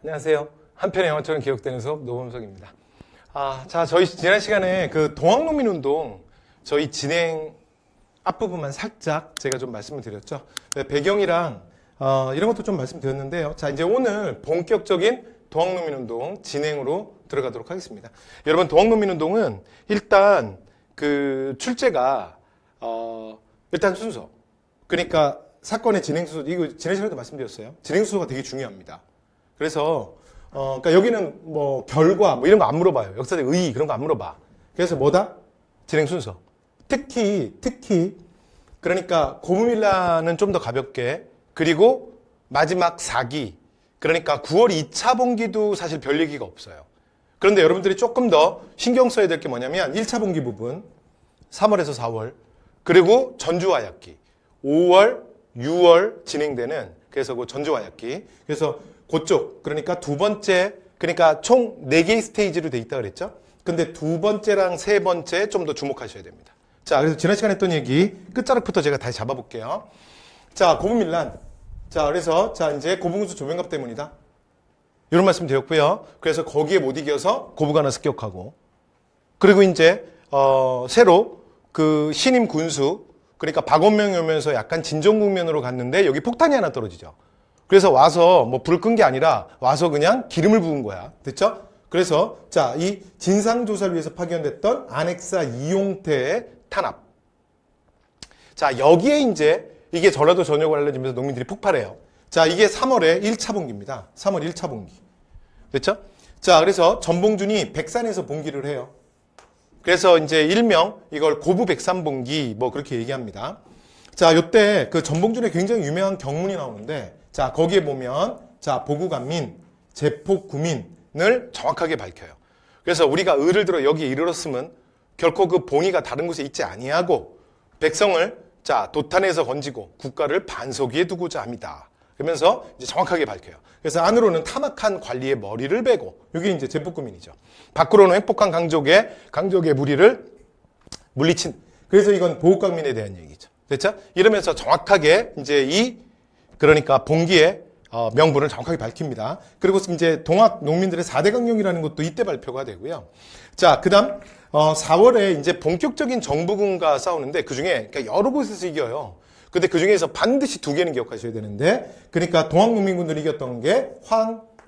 안녕하세요. 한편의 영화처럼 기억되는 수업 노범석입니다. 자, 저희 지난 시간에 그 동학농민운동 저희 진행 앞부분만 살짝 제가 좀 말씀을 드렸죠. 배경이랑 이런 것도 좀 말씀드렸는데요. 자, 이제 오늘 본격적인 동학농민운동 진행으로 들어가도록 하겠습니다. 여러분, 동학농민운동은 일단 그 출제가 일단 순서. 그러니까 사건의 진행 순서, 이거 지난 시간에도 말씀드렸어요. 진행 순서가 되게 중요합니다. 그래서 그러니까 여기는 뭐 결과 뭐 이런 거 안 물어봐요. 역사적 의의 그런 거 안 물어봐. 그래서 뭐다? 진행 순서. 특히 그러니까 고무밀라는 좀 더 가볍게, 그리고 마지막 4기, 그러니까 9월 2차 분기도 사실 별 얘기가 없어요. 그런데 여러분들이 조금 더 신경 써야 될 게 뭐냐면 1차 분기 부분 3월에서 4월, 그리고 전주화약기 5월, 6월 진행되는, 그래서 그 전주화약기, 그래서 그쪽, 그러니까 두 번째, 그러니까 총 4개의 스테이지로 돼 있다 그랬죠? 근데 두 번째랑 세 번째 좀 더 주목하셔야 됩니다. 자, 그래서 지난 시간에 했던 얘기 끝자락부터 제가 다시 잡아볼게요. 자, 고분밀란. 자, 그래서 자, 이제 고분군수 조명갑 때문이다. 이런 말씀 드렸고요. 그래서 거기에 못 이겨서 고부간을 습격하고, 그리고 이제 새로 그 신임 군수, 그러니까 박원명이 오면서 약간 진정 국면으로 갔는데 여기 폭탄이 하나 떨어지죠. 그래서 와서 뭐 불을 끈 게 아니라 와서 그냥 기름을 부은 거야. 됐죠? 그래서 자, 이 진상조사를 위해서 파견됐던 안핵사 이용태의 탄압. 자, 여기에 이제 이게 전라도 전역을 알려지면서 농민들이 폭발해요. 자, 이게 3월에 1차 분기입니다. 3월 1차 분기. 됐죠? 자, 그래서 전봉준이 백산에서 봉기를 해요. 그래서 이제 일명 이걸 고부 백산봉기 뭐 그렇게 얘기합니다. 자, 요때 그 전봉준의 굉장히 유명한 경문이 나오는데, 자, 거기에 보면 자, 보구간민, 제폭구민을 정확하게 밝혀요. 그래서 우리가 의를 들어 여기에 이르렀으면 결코 그 봉이가 다른 곳에 있지 아니하고 백성을 자, 도탄에서 건지고 국가를 반석 위에 두고자 합니다. 그러면서 이제 정확하게 밝혀요. 그래서 안으로는 타막한 관리의 머리를 베고, 이게 이제 제폭구민이죠. 밖으로는 횡폭한 강적의 무리를 물리친. 그래서 이건 보국강민에 대한 얘기죠. 됐죠? 이러면서 정확하게 이제 그러니까 봉기의 명분을 정확하게 밝힙니다. 그리고 이제 동학 농민들의 4대 강령이라는 것도 이때 발표가 되고요. 자, 그 다음 4월에 이제 본격적인 정부군과 싸우는데, 그 중에 그러니까 여러 곳에서 이겨요. 근데 그 중에서 반드시 2개는 기억하셔야 되는데, 그러니까 동학농민군들이 이겼던 게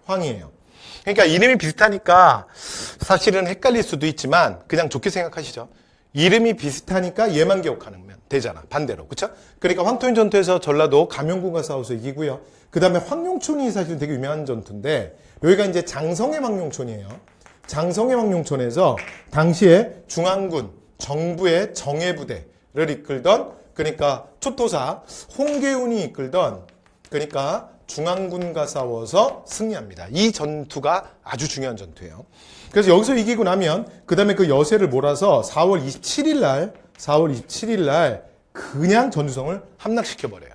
황이에요. 그러니까 이름이 비슷하니까 사실은 헷갈릴 수도 있지만 그냥 좋게 생각하시죠. 이름이 비슷하니까 얘만 기억하면 되잖아. 반대로. 그쵸? 그러니까 황토인 전투에서 전라도 감영군과 싸워서 이기고요. 그 다음에 황룡촌이 사실 되게 유명한 전투인데, 여기가 이제 장성의 황룡촌이에요. 장성의 황룡촌에서 당시에 중앙군 정부의 정예부대를 이끌던, 그러니까 초토사 홍계운이 이끌던, 그러니까 중앙군과 싸워서 승리합니다. 이 전투가 아주 중요한 전투예요. 그래서 여기서 이기고 나면 그 다음에 그 여세를 몰아서 4월 27일 날 그냥 전주성을 함락시켜버려요.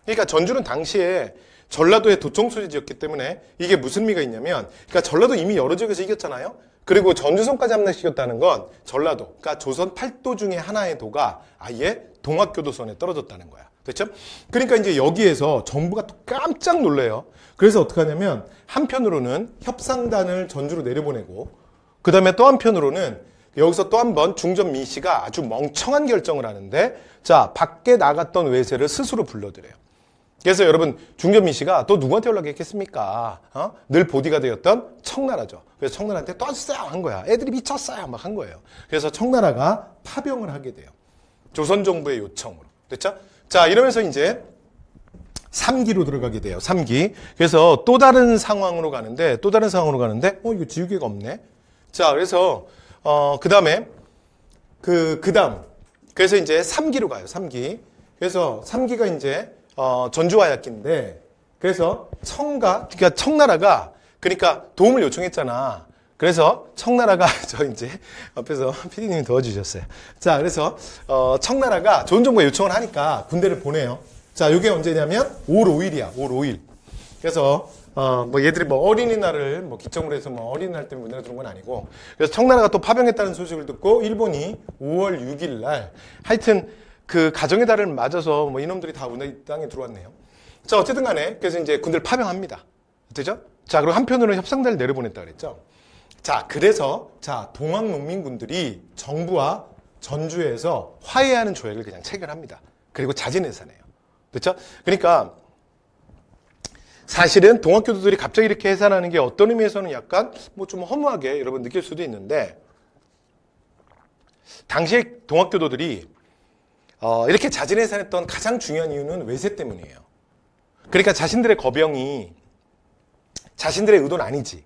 그러니까 전주는 당시에 전라도의 도청 소재지였기 때문에 이게 무슨 의미가 있냐면, 그러니까 전라도 이미 여러 지역에서 이겼잖아요. 그리고 전주성까지 함락시켰다는 건 전라도, 그러니까 조선 8도 중에 하나의 도가 아예 동학교도선에 떨어졌다는 거야. 됐죠? 그러니까 이제 여기에서 정부가 또 깜짝 놀래요. 그래서 어떻게 하냐면 한편으로는 협상단을 전주로 내려보내고, 그 다음에 또 한편으로는 여기서 또 한 번 중전 민씨가 아주 멍청한 결정을 하는데, 자, 밖에 나갔던 외세를 스스로 불러들여요. 그래서 여러분, 중전 민씨가 또 누구한테 연락했겠습니까? 늘 보디가드였던 청나라죠. 그래서 청나라한테 또 한 거야. 애들이 미쳤어요. 막 한 거예요. 그래서 청나라가 파병을 하게 돼요. 조선 정부의 요청으로. 됐죠? 자, 이러면서 이제 3기로 들어가게 돼요. 3기. 그래서 또 다른 상황으로 가는데, 이거 지우개가 없네. 자, 그래서 그 다음에 그 다음, 그래서 이제 3기로 가요. 3기. 그래서 3기가 이제 전주화약기인데, 그래서 그러니까 청나라가 그러니까 도움을 요청했잖아. 그래서 청나라가 저 이제 옆에서 PD님이 도와주셨어요. 자, 그래서 청나라가 조선 정부가 요청을 하니까 군대를 보내요. 자, 이게 언제냐면 5월 5일이야. 5월 5일. 그래서 뭐 얘들이 뭐 어린이날을 뭐 기점으로 해서 뭐 어린이날 때문에 문제가 들어온 건 아니고, 그래서 청나라가 또 파병했다는 소식을 듣고 일본이 5월 6일 날 하여튼 그 가정의 달을 맞아서 뭐 이놈들이 다 우리 땅에 들어왔네요. 자, 어쨌든 간에 그래서 이제 군대를 파병합니다. 되죠? 자, 그리고 한편으로는 협상단을 내려보냈다 그랬죠. 자, 그래서 자, 동학 농민군들이 정부와 전주에서 화해하는 조약을 그냥 체결합니다. 그리고 자진해산해요. 그렇죠? 그러니까 사실은 동학교도들이 갑자기 이렇게 해산하는 게 어떤 의미에서는 약간 뭐 좀 허무하게 여러분 느낄 수도 있는데, 당시에 동학교도들이 이렇게 자진해산했던 가장 중요한 이유는 외세 때문이에요. 그러니까 자신들의 거병이 자신들의 의도는 아니지.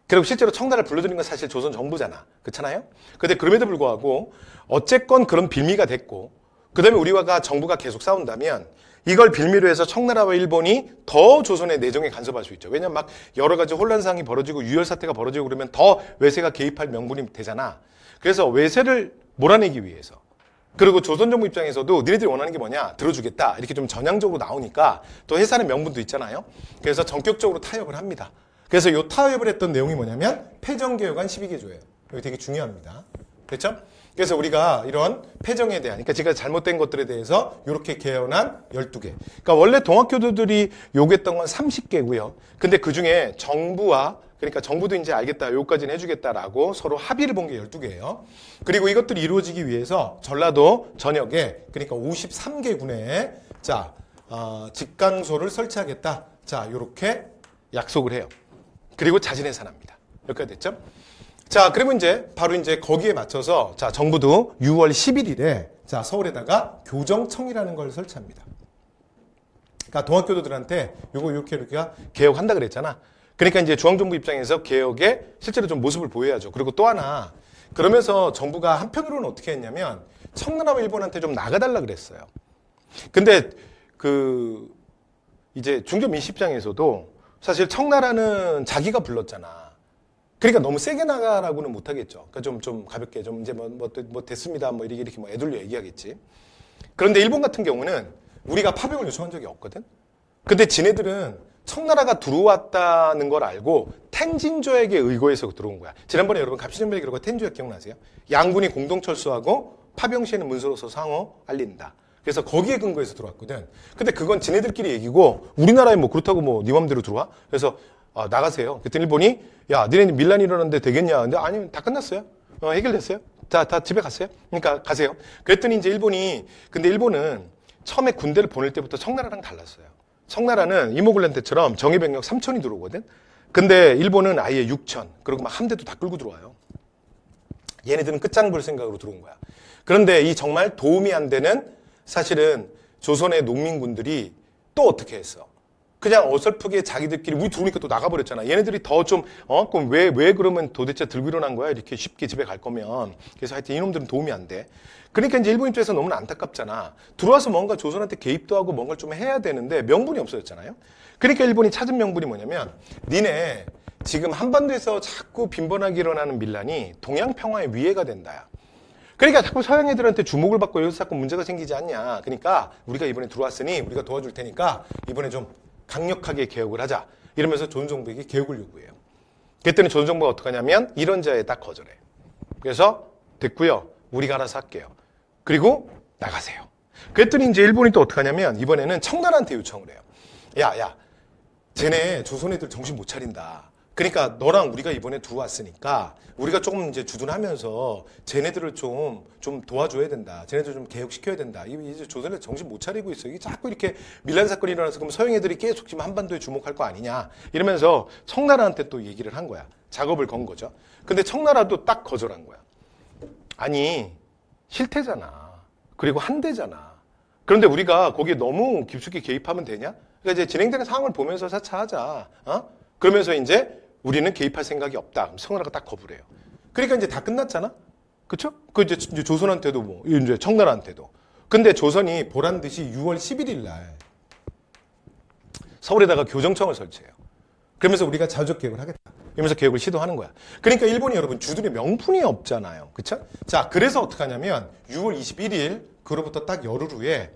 그리고 실제로 청나라를 불러들인 건 사실 조선 정부잖아. 그렇잖아요? 근데 그럼에도 불구하고 어쨌건 그런 빌미가 됐고, 그 다음에 우리와 정부가 계속 싸운다면 이걸 빌미로 해서 청나라와 일본이 더 조선의 내정에 간섭할 수 있죠. 왜냐면 막 여러 가지 혼란상이 벌어지고 유혈 사태가 벌어지고 그러면 더 외세가 개입할 명분이 되잖아. 그래서 외세를 몰아내기 위해서, 그리고 조선 정부 입장에서도 니네들이 원하는 게 뭐냐, 들어주겠다, 이렇게 좀 전향적으로 나오니까 또 해산의 명분도 있잖아요. 그래서 전격적으로 타협을 합니다. 그래서 이 타협을 했던 내용이 뭐냐면 패정개혁안 12개조예요. 이거 되게 중요합니다. 됐죠? 그래서 우리가 이런 패정에 대한, 그러니까 제가 잘못된 것들에 대해서 이렇게 개헌한 12개. 그러니까 원래 동학교도들이 요구했던 건 30개고요. 근데 그 중에 정부와, 그러니까 정부도 이제 알겠다, 요까지는 해주겠다라고 서로 합의를 본 게 12개예요. 그리고 이것들이 이루어지기 위해서 전라도 전역에, 그러니까 53개 군에 자, 직강소를 설치하겠다. 자, 요렇게 약속을 해요. 그리고 자진해산합니다. 여기까지 됐죠? 자, 그러면 이제 바로 이제 거기에 맞춰서 자, 정부도 6월 11일에 자, 서울에다가 교정청이라는 걸 설치합니다. 그러니까 동학교도들한테 요거 이렇게 우리가 개혁한다 그랬잖아. 그러니까 이제 중앙정부 입장에서 개혁에 실제로 좀 모습을 보여야죠. 그리고 또 하나, 그러면서 정부가 한편으로는 어떻게 했냐면 청나라와 일본한테 좀 나가달라 그랬어요. 근데 그 이제 중조 민씨 입장에서도 사실 청나라는 자기가 불렀잖아. 그러니까 너무 세게 나가라고는 못하겠죠. 그러니까 좀 가볍게 좀 이제 뭐 됐습니다. 뭐 이렇게 뭐 애들로 얘기하겠지. 그런데 일본 같은 경우는 우리가 파병을 요청한 적이 없거든. 근데 지네들은 청나라가 들어왔다는 걸 알고 텐진조약에 의거해서 들어온 거야. 지난번에 여러분 갑시정변이 그러고 텐진조약 기억나세요? 양군이 공동 철수하고 파병 시에는 문서로서 상호 알린다. 그래서 거기에 근거해서 들어왔거든. 근데 그건 지네들끼리 얘기고 우리나라에 뭐 그렇다고 뭐 네 맘대로 들어와? 그래서 나가세요. 그랬더니 일본이 야, 니네 밀란이 일어났는데 되겠냐? 근데 아니, 다 끝났어요. 해결됐어요. 다 집에 갔어요. 그러니까 가세요. 그랬더니 이제 일본이, 근데 일본은 처음에 군대를 보낼 때부터 청나라랑 달랐어요. 청나라는 이모군란 때처럼 정예병력 3,000이 들어오거든. 근데 일본은 아예 6,000, 그리고 막 함대도 다 끌고 들어와요. 얘네들은 끝장 볼 생각으로 들어온 거야. 그런데 이 정말 도움이 안 되는, 사실은 조선의 농민군들이 또 어떻게 했어? 그냥 어설프게 자기들끼리 우리 들어오니까 또 나가버렸잖아. 얘네들이 더 좀, 그럼 왜 그러면 도대체 들고 일어난 거야? 이렇게 쉽게 집에 갈 거면. 그래서 하여튼 이놈들은 도움이 안 돼. 그러니까 이제 일본 입장에서 너무나 안타깝잖아. 들어와서 뭔가 조선한테 개입도 하고 뭔가를 좀 해야 되는데 명분이 없어졌잖아요. 그러니까 일본이 찾은 명분이 뭐냐면, 니네 지금 한반도에서 자꾸 빈번하게 일어나는 밀란이 동양 평화에 위해가 된다야. 그러니까 자꾸 서양 애들한테 주목을 받고 여기서 자꾸 문제가 생기지 않냐. 그러니까 우리가 이번에 들어왔으니 우리가 도와줄 테니까 이번에 좀 강력하게 개혁을 하자. 이러면서 조선 정부에게 개혁을 요구해요. 그랬더니 조선 정부가 어떻게 하냐면 이런 자에 딱 거절해. 그래서 됐고요. 우리가 알아서 할게요. 그리고 나가세요. 그랬더니 이제 일본이 또 어떻게 하냐면 이번에는 청나라한테 요청을 해요. 야, 쟤네 조선 애들 정신 못 차린다. 그러니까 너랑 우리가 이번에 들어왔으니까 우리가 조금 이제 주둔하면서 쟤네들을 좀 도와줘야 된다. 쟤네들 좀 개혁시켜야 된다. 이제 조선에 정신 못 차리고 있어. 이게 자꾸 이렇게 밀란 사건이 일어나서 그럼 서양 애들이 계속 지금 한반도에 주목할 거 아니냐. 이러면서 청나라한테 또 얘기를 한 거야. 작업을 건 거죠. 근데 청나라도 딱 거절한 거야. 아니, 실태잖아. 그리고 한대잖아. 그런데 우리가 거기에 너무 깊숙이 개입하면 되냐? 그러니까 이제 진행되는 상황을 보면서 차차하자. 그러면서 이제 우리는 개입할 생각이 없다. 그럼 청나라가 딱 거부를 해요. 그러니까 이제 다 끝났잖아? 그쵸? 그 이제 조선한테도 뭐, 이제 청나라한테도. 근데 조선이 보란 듯이 6월 11일 날 서울에다가 교정청을 설치해요. 그러면서 우리가 자주적 개혁을 하겠다. 이러면서 개혁을 시도하는 거야. 그러니까 일본이 여러분 주둔의 명분이 없잖아요. 그쵸? 자, 그래서 어떻게 하냐면 6월 21일, 그로부터 딱 열흘 후에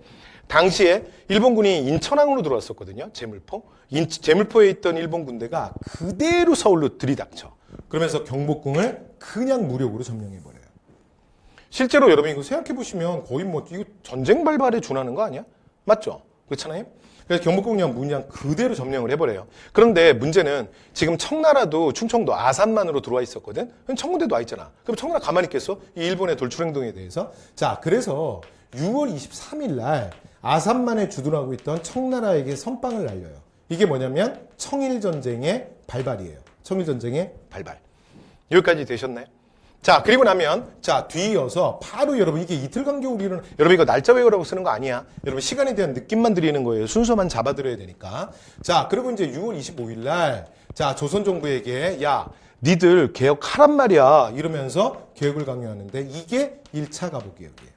당시에 일본군이 인천항으로 들어왔었거든요. 제물포. 제물포에 있던 일본 군대가 그대로 서울로 들이닥쳐. 그러면서 경복궁을 그냥 무력으로 점령해버려요. 실제로 여러분 이거 생각해보시면 거의 뭐 이거 전쟁 발발에 준하는 거 아니야? 맞죠? 그렇잖아요? 그래서 경복궁령 문양 그대로 점령을 해버려요. 그런데 문제는 지금 청나라도 충청도 아산만으로 들어와 있었거든? 그럼 청군대도 와 있잖아. 그럼 청나라 가만히 있겠어? 이 일본의 돌출행동에 대해서? 자, 그래서 6월 23일 날 아산만에 주둔하고 있던 청나라에게 선빵을 날려요. 이게 뭐냐면 청일전쟁의 발발이에요. 청일전쟁의 발발. 여기까지 되셨나요? 자, 그리고 나면, 자, 뒤이어서 바로 여러분, 이게 이틀 간격으로 일어나, 여러분 이거 날짜 외우라고 쓰는 거 아니야. 여러분 시간에 대한 느낌만 드리는 거예요. 순서만 잡아드려야 되니까. 자, 그리고 이제 6월 25일 날, 자, 조선정부에게, 야, 니들 개혁하란 말이야. 이러면서 개혁을 강요하는데, 이게 1차 가보개혁이에요.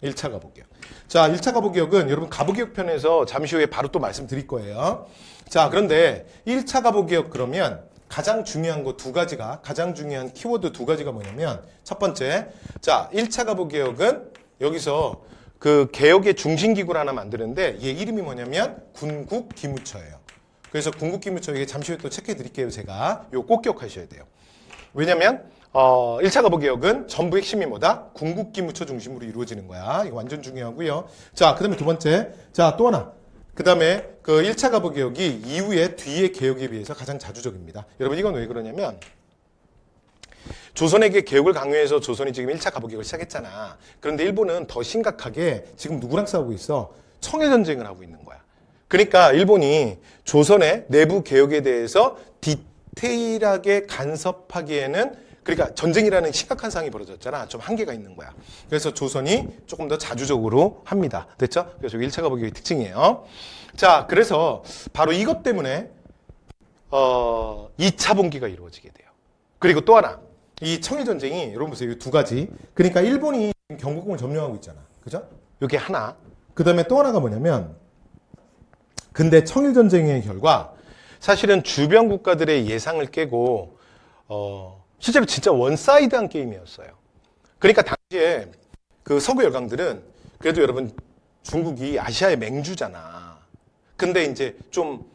1차 가보개혁. 자, 1차 가보개혁은 여러분 가보개혁 편에서 잠시 후에 바로 또 말씀드릴 거예요. 자, 그런데 1차 가보개혁 그러면 가장 중요한 거 두 가지가, 가장 중요한 키워드 두 가지가 뭐냐면, 첫 번째, 자, 1차 가보개혁은 여기서 그 개혁의 중심기구를 하나 만드는데, 얘 이름이 뭐냐면, 군국기무처예요. 그래서 군국기무처, 이게 잠시 후에 또 체크해 드릴게요, 제가. 이거 꼭 기억하셔야 돼요. 왜냐면, 1차 가보개혁은 전부 핵심이 뭐다? 군국기무처 중심으로 이루어지는 거야. 이거 완전 중요하고요. 자, 그 다음에 두 번째, 자, 또 하나. 그 다음에 그 1차 가보개혁이 이후에 뒤의 개혁에 비해서 가장 자주적입니다. 여러분 이건 왜 그러냐면 조선에게 개혁을 강요해서 조선이 지금 1차 가보개혁을 시작했잖아. 그런데 일본은 더 심각하게 지금 누구랑 싸우고 있어? 청일전쟁을 하고 있는 거야. 그러니까 일본이 조선의 내부 개혁에 대해서 디테일하게 간섭하기에는, 그러니까 전쟁이라는 심각한 상황이 벌어졌잖아. 좀 한계가 있는 거야. 그래서 조선이 조금 더 자주적으로 합니다. 됐죠? 그래서 1차 가보개혁의 특징이에요. 자, 그래서 바로 이것 때문에 2차 봉기가 이루어지게 돼요. 그리고 또 하나, 이 청일전쟁이 여러분 보세요. 이 두 가지. 그러니까 일본이 경복궁을 점령하고 있잖아. 그죠? 이게 하나. 그 다음에 또 하나가 뭐냐면, 근데 청일전쟁의 결과 사실은 주변 국가들의 예상을 깨고 실제로 진짜 원사이드한 게임이었어요. 그러니까 당시에 그 서구 열강들은 그래도 여러분 중국이 아시아의 맹주잖아. 근데 이제 좀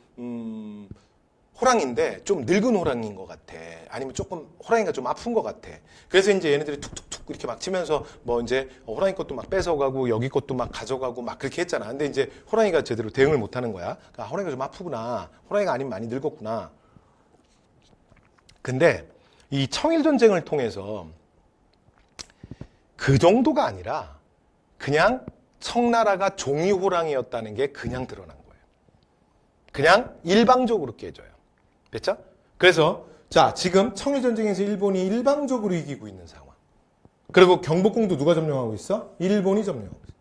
호랑인데 좀 늙은 호랑이인 것 같아. 아니면 조금 호랑이가 좀 아픈 것 같아. 그래서 이제 얘네들이 툭툭툭 이렇게 막 치면서 뭐 이제 호랑이 것도 막 뺏어가고 여기 것도 막 가져가고 막 그렇게 했잖아. 근데 이제 호랑이가 제대로 대응을 못 하는 거야. 그러니까 호랑이가 좀 아프구나. 호랑이가 아니면 많이 늙었구나. 근데 이 청일전쟁을 통해서 그 정도가 아니라 그냥 청나라가 종이호랑이였다는 게 그냥 드러난 거예요. 그냥 일방적으로 깨져요. 됐죠? 그래서 자, 지금 청일전쟁에서 일본이 일방적으로 이기고 있는 상황. 그리고 경복궁도 누가 점령하고 있어? 일본이 점령하고 있어.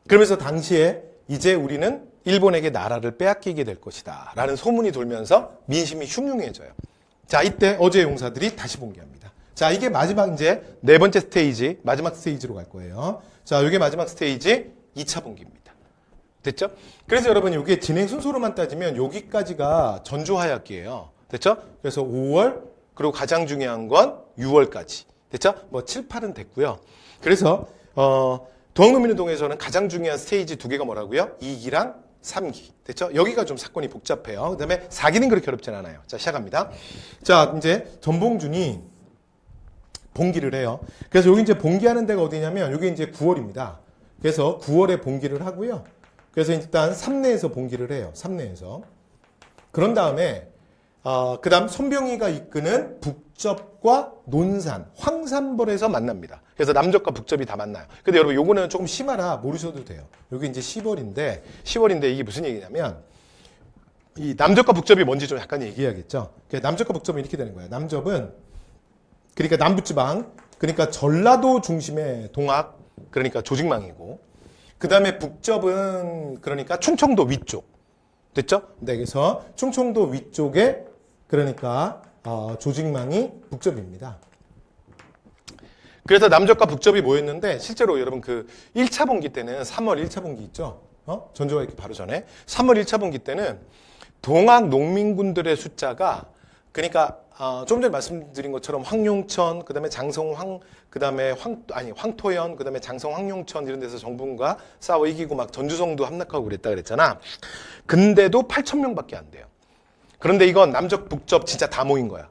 그러면서 당시에 이제 우리는 일본에게 나라를 빼앗기게 될 것이다 라는 소문이 돌면서 민심이 흉흉해져요. 자, 이때 어제의 용사들이 다시 봉기합니다. 자, 이게 마지막 이제 네 번째 스테이지, 마지막 스테이지로 갈 거예요. 자, 이게 마지막 스테이지 2차 봉기입니다. 됐죠? 그래서 여러분 이게 진행 순서로만 따지면 여기까지가 전주하약기예요. 됐죠? 그래서 5월, 그리고 가장 중요한 건 6월까지. 됐죠? 뭐 7, 8은 됐고요. 그래서 동학농민운동에서는 가장 중요한 스테이지 두 개가 뭐라고요? 2기랑 3기. 됐죠? 여기가 좀 사건이 복잡해요. 그 다음에 4기는 그렇게 어렵진 않아요. 자, 시작합니다. 자, 이제 전봉준이 봉기를 해요. 그래서 여기 이제 봉기하는 데가 어디냐면 여기 이제 9월입니다. 그래서 9월에 봉기를 하고요. 그래서 일단 삼내에서 봉기를 해요. 삼내에서. 그런 다음에 그 다음 손병희가 이끄는 북접과 논산, 황산벌에서 만납니다. 그래서 남접과 북접이 다 만나요. 근데 여러분 요거는 조금 심하라 모르셔도 돼요. 여기 이제 10월인데 이게 무슨 얘기냐면 이 남접과 북접이 뭔지 좀 약간 얘기해야겠죠. 남접과 북접은 이렇게 되는 거예요. 남접은 그러니까 남부지방, 그러니까 전라도 중심의 동학, 그러니까 조직망이고, 그 다음에 북접은 그러니까 충청도 위쪽. 됐죠? 네, 그래서 충청도 위쪽에 그러니까 조직망이 북접입니다. 그래서 남접과 북접이 모였는데 실제로 여러분 그 1차 봉기 때는 3월 1차 봉기 있죠? 전조가 이렇게 바로 전에 3월 1차 봉기 때는 동학 농민군들의 숫자가 그러니까 좀 전에 말씀드린 것처럼 황룡천, 그다음에 장성 그다음에 황토현, 그다음에 장성 황룡천 이런 데서 정부군과 싸워 이기고 막 전주성도 함락하고 그랬다 그랬잖아. 근데도 8,000명밖에 안 돼요. 그런데 이건 남접 북접 진짜 다 모인 거야.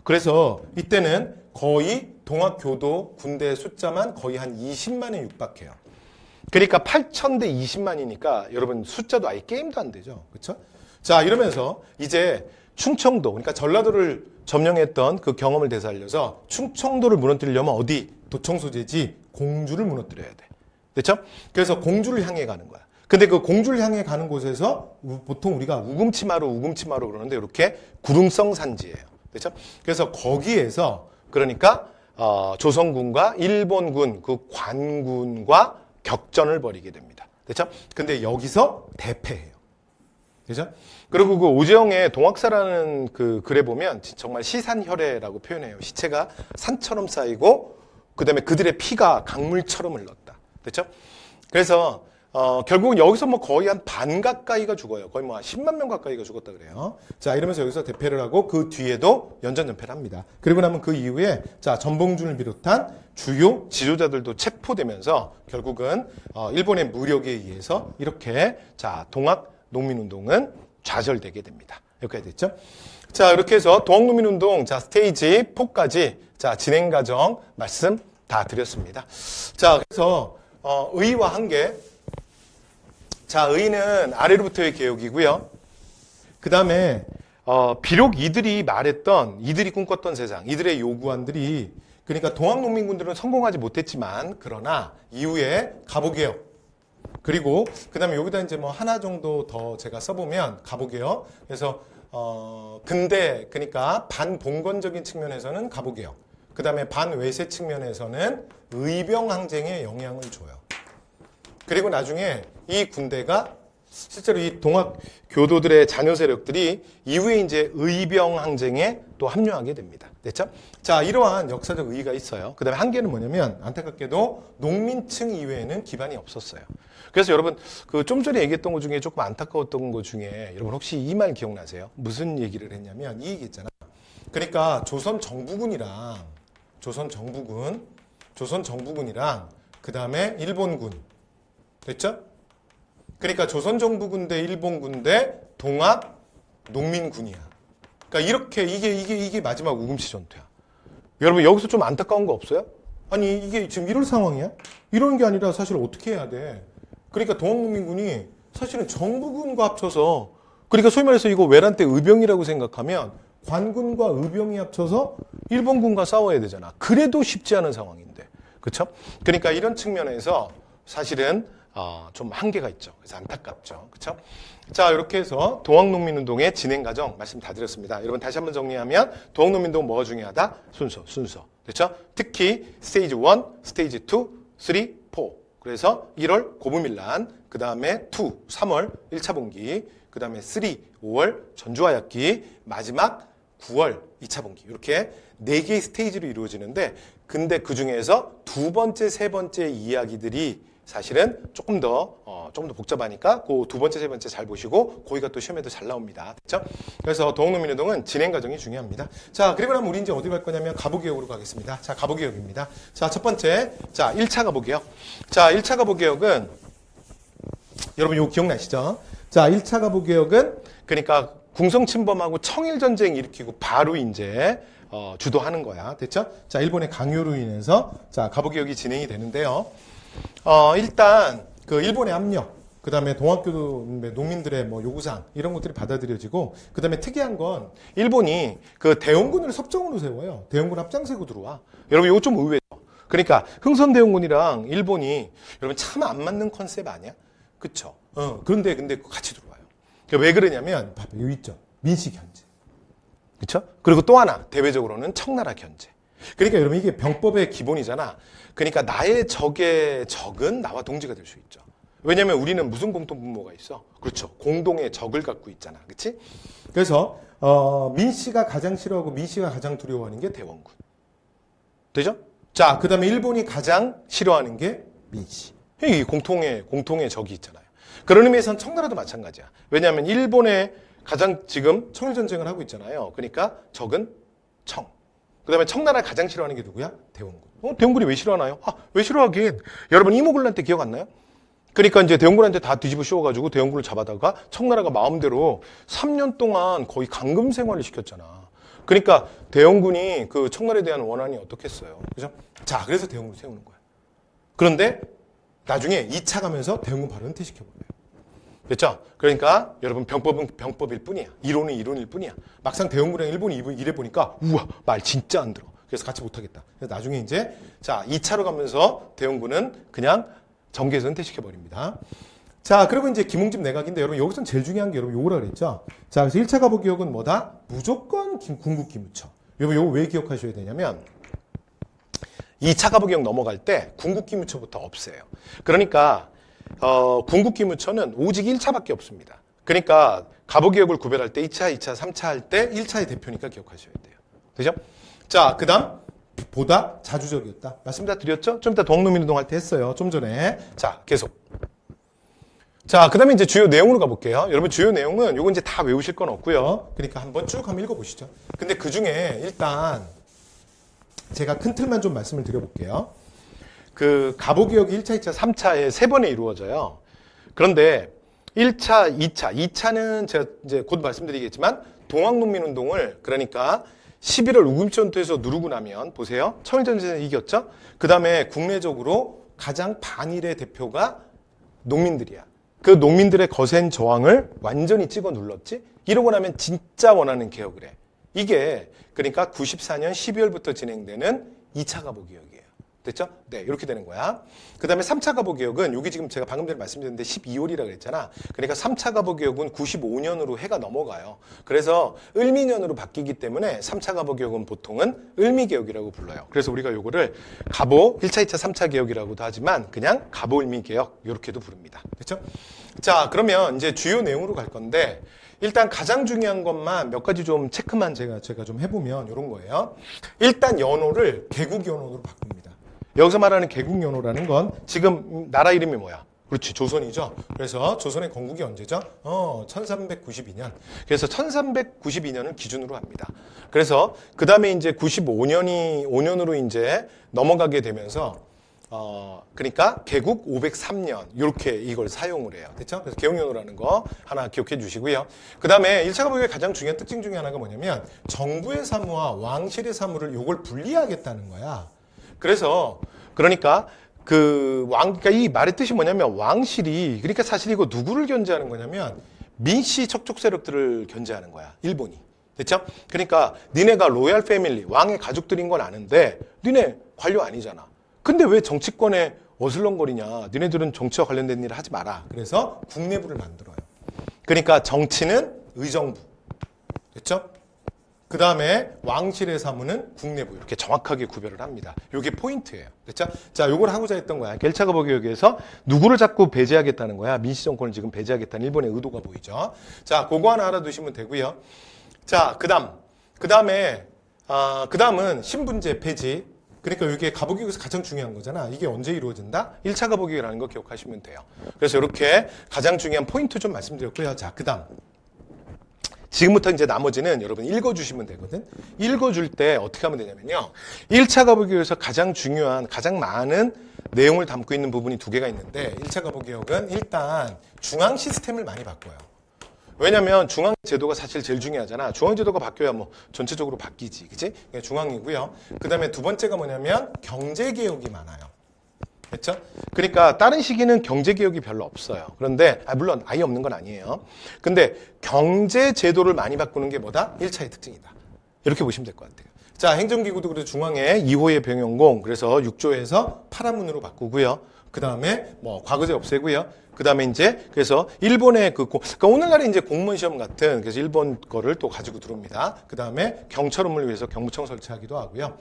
그래서 이때는 거의 동학교도 군대 숫자만 거의 한 20만에 육박해요. 그러니까 8,000 대 20만이니까 여러분 숫자도 아예 게임도 안 되죠. 그렇죠? 자, 이러면서 이제 충청도, 그러니까 전라도를 점령했던 그 경험을 되살려서 충청도를 무너뜨리려면 어디? 도청 소재지 공주를 무너뜨려야 돼. 됐죠? 그래서 공주를 향해 가는 거야. 근데 그 공주를 향해 가는 곳에서 보통 우리가 우금치마로 그러는데 이렇게 구릉성 산지예요. 됐죠? 그래서 거기에서 그러니까 조선군과 일본군 그 관군과 격전을 벌이게 됩니다. 됐죠? 근데 여기서 대패해요. 그죠? 그리고 그 오재영의 동학사라는 그 글에 보면 정말 시산혈애라고 표현해요. 시체가 산처럼 쌓이고 그다음에 그들의 피가 강물처럼 흘렀다. 됐죠? 그래서 결국 여기서 뭐 거의 한 반 가까이가 죽어요. 거의 뭐 한 10만 명 가까이가 죽었다 그래요. 자, 이러면서 여기서 대패를 하고 그 뒤에도 연전연패를 합니다. 그리고 나면 그 이후에 자, 전봉준을 비롯한 주요 지도자들도 체포되면서 결국은 일본의 무력에 의해서 이렇게 자, 동학 농민운동은 좌절되게 됩니다. 이렇게 됐죠? 자, 이렇게 해서 동학농민운동 자, 스테이지 4까지 자, 진행 과정 말씀 다 드렸습니다. 자, 그래서 의의와 한계. 자, 의의는 아래로부터의 개혁이고요. 그 다음에 비록 이들이 말했던, 이들이 꿈꿨던 세상, 이들의 요구안들이 그러니까 동학농민군들은 성공하지 못했지만 그러나 이후에 갑오개혁 그리고 그 다음에 여기다 이제 뭐 하나 정도 더 제가 써보면 갑오개혁 그래서 근대 그러니까 반봉건적인 측면에서는 갑오개혁 그 다음에 반외세 측면에서는 의병항쟁에 영향을 줘요. 그리고 나중에 이 군대가 실제로 이 동학 교도들의 자녀 세력들이 이후에 이제 의병 항쟁에 또 합류하게 됩니다. 됐죠? 자, 이러한 역사적 의의가 있어요. 그 다음에 한계는 뭐냐면 안타깝게도 농민층 이외에는 기반이 없었어요. 그래서 여러분 그 좀 전에 얘기했던 것 중에 조금 안타까웠던 것 중에 여러분 혹시 이 말 기억나세요? 무슨 얘기를 했냐면 이 얘기 있잖아. 그러니까 조선 정부군이랑 그 다음에 일본군 됐죠? 그러니까 조선정부군 대 일본군 대 동학 농민군이야. 그러니까 이렇게 이게 마지막 우금치 전투야. 여러분 여기서 좀 안타까운 거 없어요? 아니 이게 지금 이럴 상황이야? 이러는 게 아니라 사실 어떻게 해야 돼? 그러니까 동학농민군이 사실은 정부군과 합쳐서 그러니까 소위 말해서 이거 외란 때 의병이라고 생각하면 관군과 의병이 합쳐서 일본군과 싸워야 되잖아. 그래도 쉽지 않은 상황인데. 그렇죠? 그러니까 이런 측면에서 사실은 좀 한계가 있죠. 그래서 안타깝죠. 그렇죠? 자, 이렇게 해서 동학농민운동의 진행 과정 말씀 다 드렸습니다. 여러분 다시 한번 정리하면 동학농민운동 뭐가 중요하다? 순서. 그렇죠? 특히 스테이지 1, 스테이지 2, 3, 4. 그래서 1월 고부밀란, 그 다음에 2, 3월 1차 분기, 그 다음에 3, 5월 전주화약기, 마지막 9월 2차 분기. 이렇게 4개의 스테이지로 이루어지는데 근데 그 중에서 두 번째, 세 번째 이야기들이 사실은 조금 더 복잡하니까 그 두 번째, 세 번째 잘 보시고 거기가 또 시험에도 잘 나옵니다. 그렇죠? 그래서 동학농민운동은 진행 과정이 중요합니다. 자, 그리고 나면 우리 이제 어디 갈 거냐면 갑오개혁으로 가겠습니다. 자, 갑오개혁입니다. 자, 첫 번째, 자, 1차 갑오개혁. 자, 1차 갑오개혁은 여러분 이거 기억나시죠? 자, 1차 갑오개혁은 그러니까 궁성침범하고 청일전쟁 일으키고 바로 이제 주도하는 거야. 됐죠? 자, 일본의 강요로 인해서 자, 갑오개혁이 진행이 되는데요. 일단 그 일본의 압력, 그 다음에 동학교도 농민들의 뭐 요구사항 이런 것들이 받아들여지고 그 다음에 특이한 건 일본이 그 대원군을 섭정으로 세워요. 대원군 앞장세고 들어와. 여러분 이거 좀 의외죠. 그러니까 흥선대원군이랑 일본이 여러분 참 안 맞는 컨셉 아니야? 그쵸? 그런데 근데 같이 들어와요. 왜 그러냐면 여기 있죠. 민씨 견제. 그쵸? 그리고 또 하나 대외적으로는 청나라 견제. 그러니까 여러분 이게 병법의 기본이잖아. 그러니까 나의 적의 적은 나와 동지가 될 수 있죠. 왜냐하면 우리는 무슨 공통분모가 있어? 그렇죠. 공동의 적을 갖고 있잖아. 그렇지? 그래서 민씨가 가장 싫어하고 민씨가 가장 두려워하는 게 대원군. 되죠? 자, 그 다음에 일본이 가장 싫어하는 게 민씨. 이게 공통의 적이 있잖아요. 그런 의미에서는 청나라도 마찬가지야. 왜냐하면 일본의 가장 지금 청일전쟁을 하고 있잖아요. 그러니까 적은 청. 그 다음에 청나라 가장 싫어하는 게 누구야? 대원군. 대원군이 왜 싫어하나요? 왜 싫어하긴? 여러분 이모군란 때 기억 안 나요? 그러니까 이제 대원군한테 다 뒤집어 씌워가지고 대원군을 잡아다가 청나라가 마음대로 3년 동안 거의 감금 생활을 시켰잖아. 그러니까 대원군이 그 청나라에 대한 원한이 어떻겠어요? 그죠? 자, 그래서 대원군을 세우는 거야. 그런데 나중에 2차 가면서 대응군 바로 은퇴시켜버려요. 됐죠? 그러니까 여러분 병법은 병법일 뿐이야. 이론은 이론일 뿐이야. 막상 대응군이랑 일본이 이래 보니까 우와 말 진짜 안 들어. 그래서 같이 못하겠다. 그래서 나중에 이제 자 2차로 가면서 대응군은 그냥 정계에서 은퇴시켜버립니다. 자, 그리고 이제 김홍집 내각인데 여러분 여기서는 제일 중요한 게 여러분 요거라 그랬죠. 자, 그래서 1차 가보기역은 뭐다? 무조건 궁극기무처. 여러분 요거 왜 기억하셔야 되냐면 2차 가보기역 넘어갈 때 궁극기무처부터 없애요. 그러니까 궁극기무처는 오직 1차밖에 없습니다. 그러니까 가보기역을 구별할 때 2차, 2차, 3차 할 때 1차의 대표니까 기억하셔야 돼요. 되죠? 자, 그 다음 보다 자주적이었다. 말씀 다 드렸죠? 좀 이따 동학농민운동 할 때 했어요. 좀 전에. 자, 계속. 자, 그 다음에 이제 주요 내용으로 가볼게요. 여러분 주요 내용은 요거 이제 다 외우실 건 없고요. 그러니까 한번 쭉 한번 읽어보시죠. 근데 그 중에 일단 제가 큰 틀만 좀 말씀을 드려볼게요. 그 가보기역이 1차, 2차, 3차에 3번에 이루어져요. 그런데 1차, 2차, 2차는 제가 이제 곧 말씀드리겠지만 동학농민운동을 그러니까 11월 우금전투에서 누르고 나면 보세요. 청일전쟁에서 이겼죠? 그 다음에 국내적으로 가장 반일의 대표가 농민들이야. 그 농민들의 거센 저항을 완전히 찍어 눌렀지? 이러고 나면 진짜 원하는 개혁을 해. 이게 그러니까 94년 12월부터 진행되는 2차 가보기역이에요. 됐죠? 네, 이렇게 되는 거야. 그 다음에 3차 가보기역은 여기 지금 제가 방금 전에 말씀드렸는데 12월이라고 그랬잖아. 그러니까 3차 가보기역은 95년으로 해가 넘어가요. 그래서 을미년으로 바뀌기 때문에 3차 가보기역은 보통은 을미개혁이라고 불러요. 그래서 우리가 요거를 가보 1차, 2차, 3차 개혁이라고도 하지만 그냥 가보 을미개혁 이렇게도 부릅니다. 됐죠? 자, 그러면 이제 주요 내용으로 갈 건데 일단 가장 중요한 것만 몇 가지 좀 체크만 제가 좀 해보면 이런 거예요. 일단 연호를 개국연호로 바꿉니다. 여기서 말하는 개국연호라는 건 지금 나라 이름이 뭐야? 그렇지, 조선이죠. 그래서 조선의 건국이 언제죠? 1392년. 그래서 1392년을 기준으로 합니다. 그래서 그 다음에 이제 5년으로 이제 넘어가게 되면서 그러니까 개국 503년 이렇게 이걸 사용을 해요. 됐죠? 그래서 개국연호라는 거 하나 기억해 주시고요. 그 다음에 1차 가보기의 가장 중요한 특징 중에 하나가 뭐냐면 정부의 사무와 왕실의 사무를 요걸 분리하겠다는 거야. 그래서 그러니까 그러니까 이 말의 뜻이 뭐냐면 왕실이 그러니까 사실 이거 누구를 견제하는 거냐면 민씨 척족 세력들을 견제하는 거야. 일본이. 됐죠? 그러니까 니네가 로얄 패밀리 왕의 가족들인 건 아는데 니네 관료 아니잖아. 근데 왜 정치권에 어슬렁거리냐. 니네들은 정치와 관련된 일을 하지 마라. 그래서 국내부를 만들어요. 그러니까 정치는 의정부. 됐죠? 그 다음에 왕실의 사무는 국내부 이렇게 정확하게 구별을 합니다. 이게 포인트예요. 됐죠? 자, 요걸 하고자 했던 거야. 1차 가보기역에서 누구를 자꾸 배제하겠다는 거야. 민씨 정권을 지금 배제하겠다는 일본의 의도가 보이죠. 자, 그거 하나 알아두시면 되고요. 자, 그 다음은 신분제 폐지. 그러니까 이게 가보기역에서 가장 중요한 거잖아. 이게 언제 이루어진다? 1차 가보기역이라는 거 기억하시면 돼요. 그래서 이렇게 가장 중요한 포인트 좀 말씀드렸고요. 자, 그 다음. 지금부터 이제 나머지는 여러분 읽어주시면 되거든. 읽어줄 때 어떻게 하면 되냐면요. 1차 가보기역에서 가장 중요한, 가장 많은 내용을 담고 있는 부분이 2개가 있는데 1차 가보기역은 일단 중앙 시스템을 많이 바꿔요. 왜냐면 중앙 제도가 사실 제일 중요하잖아. 중앙 제도가 바뀌어야 뭐 전체적으로 바뀌지. 그치? 중앙이고요. 그 다음에 두 번째가 뭐냐면 경제개혁이 많아요. 그렇죠? 그러니까 다른 시기는 경제개혁이 별로 없어요. 그런데 물론 아예 없는 건 아니에요. 근데 경제제도를 많이 바꾸는 게 뭐다? 1차의 특징이다. 이렇게 보시면 될 것 같아요. 자, 행정기구도 그래서 중앙에 2호의 병영공 그래서 6조에서 파라문으로 바꾸고요. 그 다음에 뭐 과거제 없애고요. 그 다음에 이제 그래서 일본의 그러니까 오늘날의 이제 공무원 시험 같은 그래서 일본 거를 또 가지고 들어옵니다. 그 다음에 경찰 업무를 위해서 경무청 설치하기도 하고요.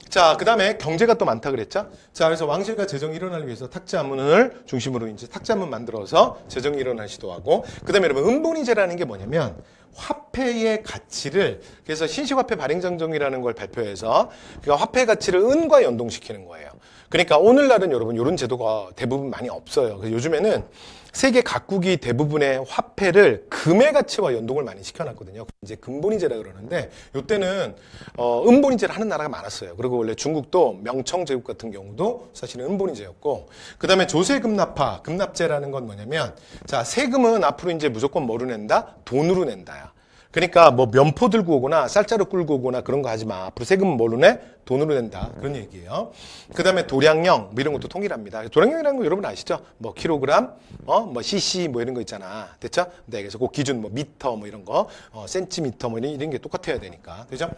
자, 그 다음에 경제가 또 많다 그랬죠? 자, 그래서 왕실과 재정이 일어나기 위해서 탁자문을 중심으로 이제 탁자문 만들어서 재정이 일어날 시도하고, 그 다음에 여러분, 은본위제라는 게 뭐냐면, 화폐의 가치를, 그래서 신식화폐 발행장정이라는 걸 발표해서, 그러니까 화폐의 가치를 은과 연동시키는 거예요. 그러니까 오늘날은 여러분, 이런 제도가 대부분 많이 없어요. 그래서 요즘에는 세계 각국이 대부분의 화폐를 금의 가치와 연동을 많이 시켜놨거든요. 이제 금본위제라 그러는데 이때는 은본위제를 하는 나라가 많았어요. 그리고 원래 중국도 명청제국 같은 경우도 사실은 은본위제였고, 그 다음에 조세금납화, 금납제라는 건 뭐냐면, 자, 세금은 앞으로 이제 무조건 뭐로 낸다? 돈으로 낸다야. 그러니까 뭐 면포 들고 오거나 쌀자루 끌고 오거나 그런 거 하지 마. 앞으로 세금은 뭘로 내? 돈으로 낸다. 그런 얘기예요. 그 다음에 도량령 뭐 이런 것도 통일합니다. 도량령이라는 거 여러분 아시죠? 뭐 킬로그램, 뭐 cc 뭐 이런 거 있잖아. 됐죠? 네, 그래서 그 기준 뭐 미터 뭐 이런 거, 센티미터 뭐 이런 게 똑같아야 되니까. 그죠?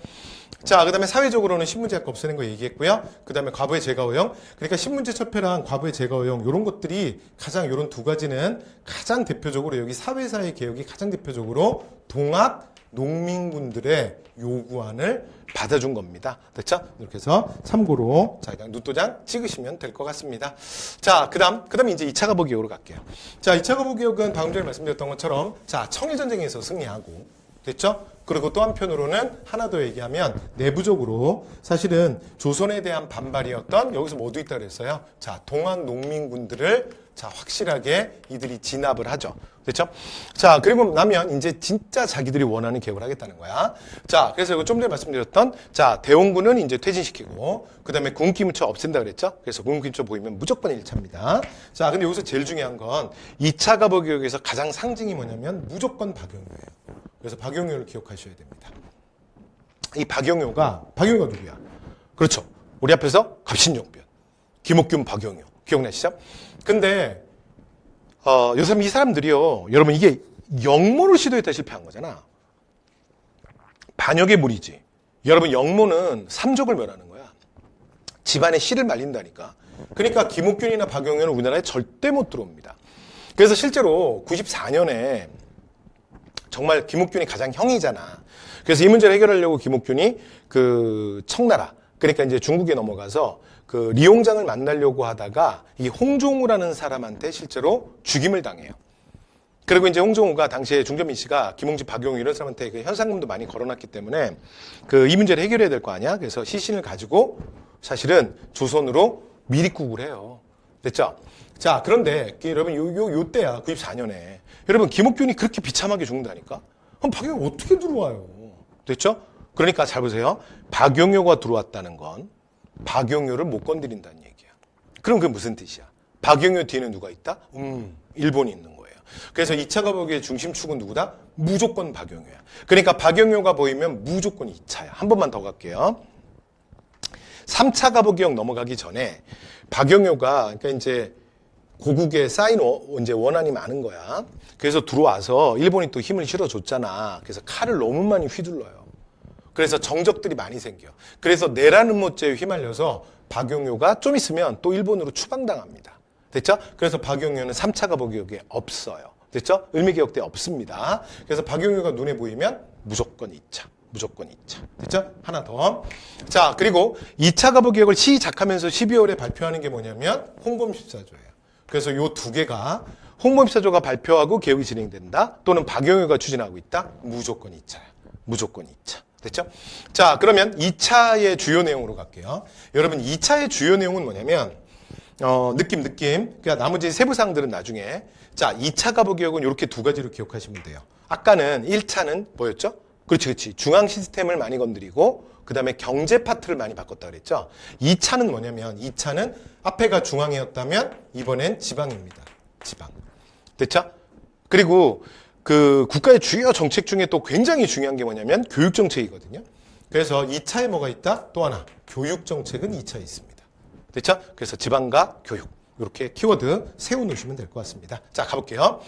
자, 그 다음에 사회적으로는 신문제약 없애는 거 얘기했고요. 그 다음에 과부의 재가 허용. 그러니까 신문제 철폐랑 과부의 재가 허용 이런 것들이 가장 이런 두 가지는 가장 대표적으로 여기 사회사의 개혁이 가장 대표적으로 동학 농민군들의 요구안을 받아준 겁니다. 됐죠? 이렇게 해서 참고로 자, 그냥 눈도장 찍으시면 될 것 같습니다. 자, 그다음 이제 2차 가보기역으로 갈게요. 자, 2차 가보기역은 방금 전에 말씀드렸던 것처럼 자, 청일전쟁에서 승리하고 됐죠? 그리고 또 한편으로는 하나 더 얘기하면 내부적으로 사실은 조선에 대한 반발이었던 여기서 뭐도 있다 그랬어요? 자, 동학 농민군들을 자, 확실하게 이들이 진압을 하죠. 됐죠? 자, 그리고 나면 이제 진짜 자기들이 원하는 개혁을 하겠다는 거야. 자, 그래서 이거 좀 전에 말씀드렸던 자, 대원군은 이제 퇴진시키고 그다음에 군기무처 없앤다 그랬죠? 그래서 군기무처 보이면 무조건 1차입니다. 자, 근데 여기서 제일 중요한 건 2차 가보기역에서 가장 상징이 뭐냐면 무조건 박영효예요. 그래서 박영효를 기억하셔야 됩니다. 이 박영효가 누구야? 그렇죠. 우리 앞에서 갑신정변, 김옥균, 박영효 기억나시죠? 근데 요즘 이 사람들이요, 여러분 이게 영모를 시도했다 실패한 거잖아. 반역의 무리지. 여러분 영모는 삼족을 멸하는 거야. 집안에 씨를 말린다니까. 그러니까 김옥균이나 박영효는 우리나라에 절대 못 들어옵니다. 그래서 실제로 94년에 정말 김옥균이 가장 형이잖아. 그래서 이 문제를 해결하려고 김옥균이 그 청나라, 그러니까 이제 중국에 넘어가서 그 리용장을 만나려고 하다가 이 홍종우라는 사람한테 실제로 죽임을 당해요. 그리고 이제 홍종우가 당시에 중전민 씨가 김홍지, 박용희 이런 사람한테 그 현상금도 많이 걸어놨기 때문에 그 이 문제를 해결해야 될 거 아니야? 그래서 시신을 가지고 사실은 조선으로 미리국을 해요. 됐죠? 자, 그런데 여러분 요 때야 94년에 여러분 김옥균이 그렇게 비참하게 죽는다니까? 그럼 박용효 어떻게 들어와요? 됐죠? 그러니까 잘 보세요. 박용효가 들어왔다는 건 박용효를 못 건드린다는 얘기야. 그럼 그게 무슨 뜻이야? 박용효 뒤에는 누가 있다? 일본이 있는 거예요. 그래서 2차 가보기의 중심축은 누구다? 무조건 박용효야. 그러니까 박용효가 보이면 무조건 2차야. 한 번만 더 갈게요. 3차 가보기역 넘어가기 전에 박용효가 그러니까 이제 고국에 쌓인 이제 원한이 많은 거야. 그래서 들어와서 일본이 또 힘을 실어줬잖아. 그래서 칼을 너무 많이 휘둘러요. 그래서 정적들이 많이 생겨. 그래서 내라는 못제에 휘말려서 박용효가 좀 있으면 또 일본으로 추방당합니다. 됐죠? 그래서 박용효는 3차 가보기역에 없어요. 됐죠? 을미개혁 때 없습니다. 그래서 박용효가 눈에 보이면 무조건 2차. 무조건 2차. 됐죠? 하나 더. 자, 그리고 2차 가보기역을 시작하면서 12월에 발표하는 게 뭐냐면 홍범14조예요. 그래서 요 두 개가 홍범14조가 발표하고 개혁이 진행된다. 또는 박용효가 추진하고 있다. 무조건 2차야. 무조건 2차. 됐죠? 자, 그러면 2차의 주요 내용으로 갈게요. 여러분, 2차의 주요 내용은 뭐냐면, 느낌. 그러니까 나머지 세부사항들은 나중에. 자, 2차 가보기역은 이렇게 두 가지로 기억하시면 돼요. 아까는 1차는 뭐였죠? 그렇지. 중앙 시스템을 많이 건드리고, 그 다음에 경제 파트를 많이 바꿨다 그랬죠? 2차는 뭐냐면, 2차는 앞에가 중앙이었다면, 이번엔 지방입니다. 지방. 됐죠? 그리고, 그 국가의 주요 정책 중에 또 굉장히 중요한 게 뭐냐면 교육 정책이거든요. 그래서 2차에 뭐가 있다? 또 하나. 교육 정책은 2차에 있습니다. 됐죠? 그래서 지방과 교육. 이렇게 키워드 세워놓으시면 될 것 같습니다. 자, 가볼게요.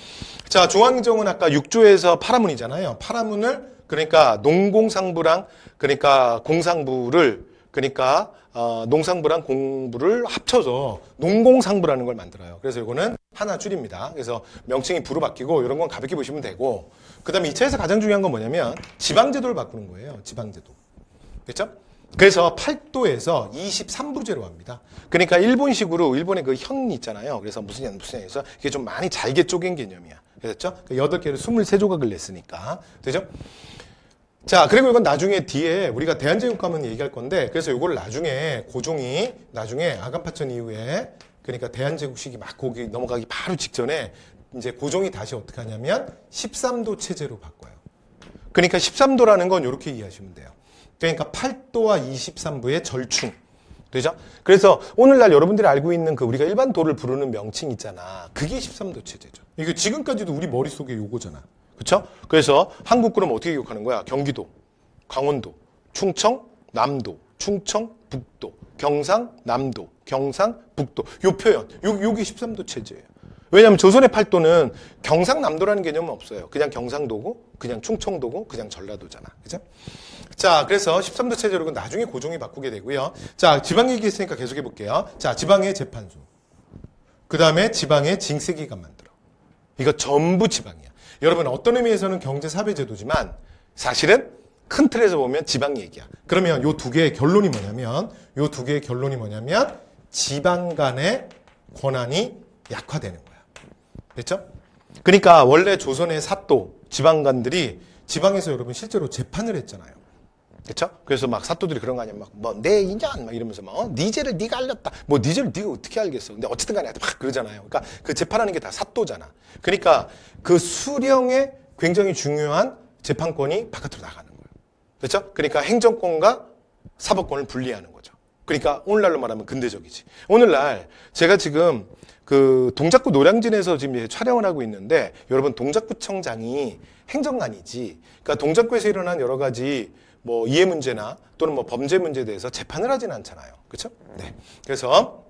자, 중앙정은 아까 6조에서 파라문이잖아요. 파라문을 그러니까 농공상부랑 그러니까 공상부를 그러니까 농상부랑 공부를 합쳐서 농공상부라는 걸 만들어요. 그래서 이거는 하나 줄입니다. 그래서 명칭이 부로 바뀌고 이런 건 가볍게 보시면 되고 그 다음에 2차에서 가장 중요한 건 뭐냐면 지방제도를 바꾸는 거예요. 지방제도. 그렇죠? 그래서 8도에서 23부제로 합니다. 그러니까 일본식으로 일본의 그 현 있잖아요. 그래서 무슨 해서 이게 좀 많이 잘게 쪼갠 개념이야. 그렇죠? 8개를 23조각을 냈으니까. 되죠? 자, 그리고 이건 나중에 뒤에 우리가 대한제국가면 얘기할 건데 그래서 이걸 나중에 고종이 나중에 아간파천 이후에 그러니까 대한제국식이 막 거기 넘어가기 바로 직전에 이제 고종이 다시 어떻게 하냐면 13도 체제로 바꿔요. 그러니까 13도라는 건 이렇게 이해하시면 돼요. 그러니까 8도와 23부의 절충. 되죠? 그래서 오늘날 여러분들이 알고 있는 그 우리가 일반 도를 부르는 명칭 있잖아. 그게 13도 체제죠. 이게 지금까지도 우리 머릿속에 요거잖아. 그렇죠? 그래서 한국 그럼 어떻게 기억하는 거야? 경기도, 강원도, 충청, 남도, 충청, 북도, 경상, 남도, 경상, 북도. 요 표현, 요게 13도 체제예요. 왜냐하면 조선의 팔도는 경상남도라는 개념은 없어요. 그냥 경상도고, 그냥 충청도고, 그냥 전라도잖아. 그죠? 자, 그래서 13도 체제로 나중에 고종이 바꾸게 되고요. 자, 지방 얘기했으니까 계속해 볼게요. 자, 지방의 재판소. 그 다음에 지방의 징세기관 만들어. 이거 전부 지방이야. 여러분, 어떤 의미에서는 경제사회제도지만 사실은 큰 틀에서 보면 지방 얘기야. 그러면 요 두 개의 결론이 뭐냐면, 지방 간의 권한이 약화되는 거야. 됐죠? 그러니까 원래 조선의 사또, 지방관들이 지방에서 여러분 실제로 재판을 했잖아요. 그렇죠? 그래서 막 사또들이 그런 거 아니야. 막 뭐 내 인연 막 이러면서 막 네 죄를 네가 알렸다. 뭐 네 죄를 네가 어떻게 알겠어? 근데 어쨌든 간에 막 그러잖아요. 그러니까 그 재판하는 게 다 사또잖아. 그러니까 그 수령의 굉장히 중요한 재판권이 바깥으로 나가는 거예요. 그렇죠? 그러니까 행정권과 사법권을 분리하는 거죠. 그러니까 오늘날로 말하면 근대적이지. 오늘날 제가 지금 그 동작구 노량진에서 지금 촬영을 하고 있는데 여러분 동작구청장이 행정관이지. 그러니까 동작구에서 일어난 여러 가지 뭐 이해 문제나 또는 뭐 범죄 문제에 대해서 재판을 하진 않잖아요. 그렇죠? 네. 그래서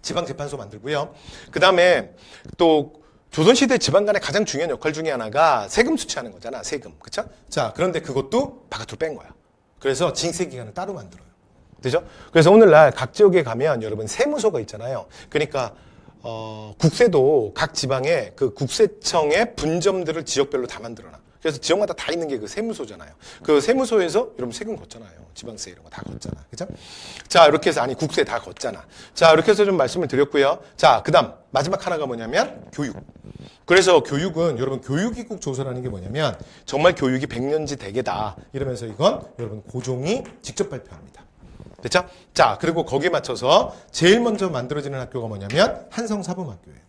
지방재판소 만들고요. 그 다음에 또 조선시대 지방 간의 가장 중요한 역할 중에 하나가 세금 수취하는 거잖아. 세금. 그렇죠? 자, 그런데 그것도 바깥으로 뺀 거야. 그래서 징세기관을 따로 만들어요. 되죠? 그래서 오늘날 각 지역에 가면 여러분 세무소가 있잖아요. 그러니까 국세도 각 지방에 그 국세청의 분점들을 지역별로 다 만들어놔. 그래서 지역마다 다 있는 게 그 세무소잖아요. 그 세무소에서 여러분 세금 걷잖아요. 지방세 이런 거 다 걷잖아. 그죠? 자, 이렇게 해서 아니 국세 다 걷잖아. 자, 이렇게 해서 좀 말씀을 드렸고요. 자, 그다음 마지막 하나가 뭐냐면 교육. 그래서 교육은 여러분 교육이국 조선하는 게 뭐냐면 정말 교육이 백년지 대계다. 이러면서 이건 여러분 고종이 직접 발표합니다. 됐죠? 자, 그리고 거기에 맞춰서 제일 먼저 만들어지는 학교가 뭐냐면 한성사범학교예요.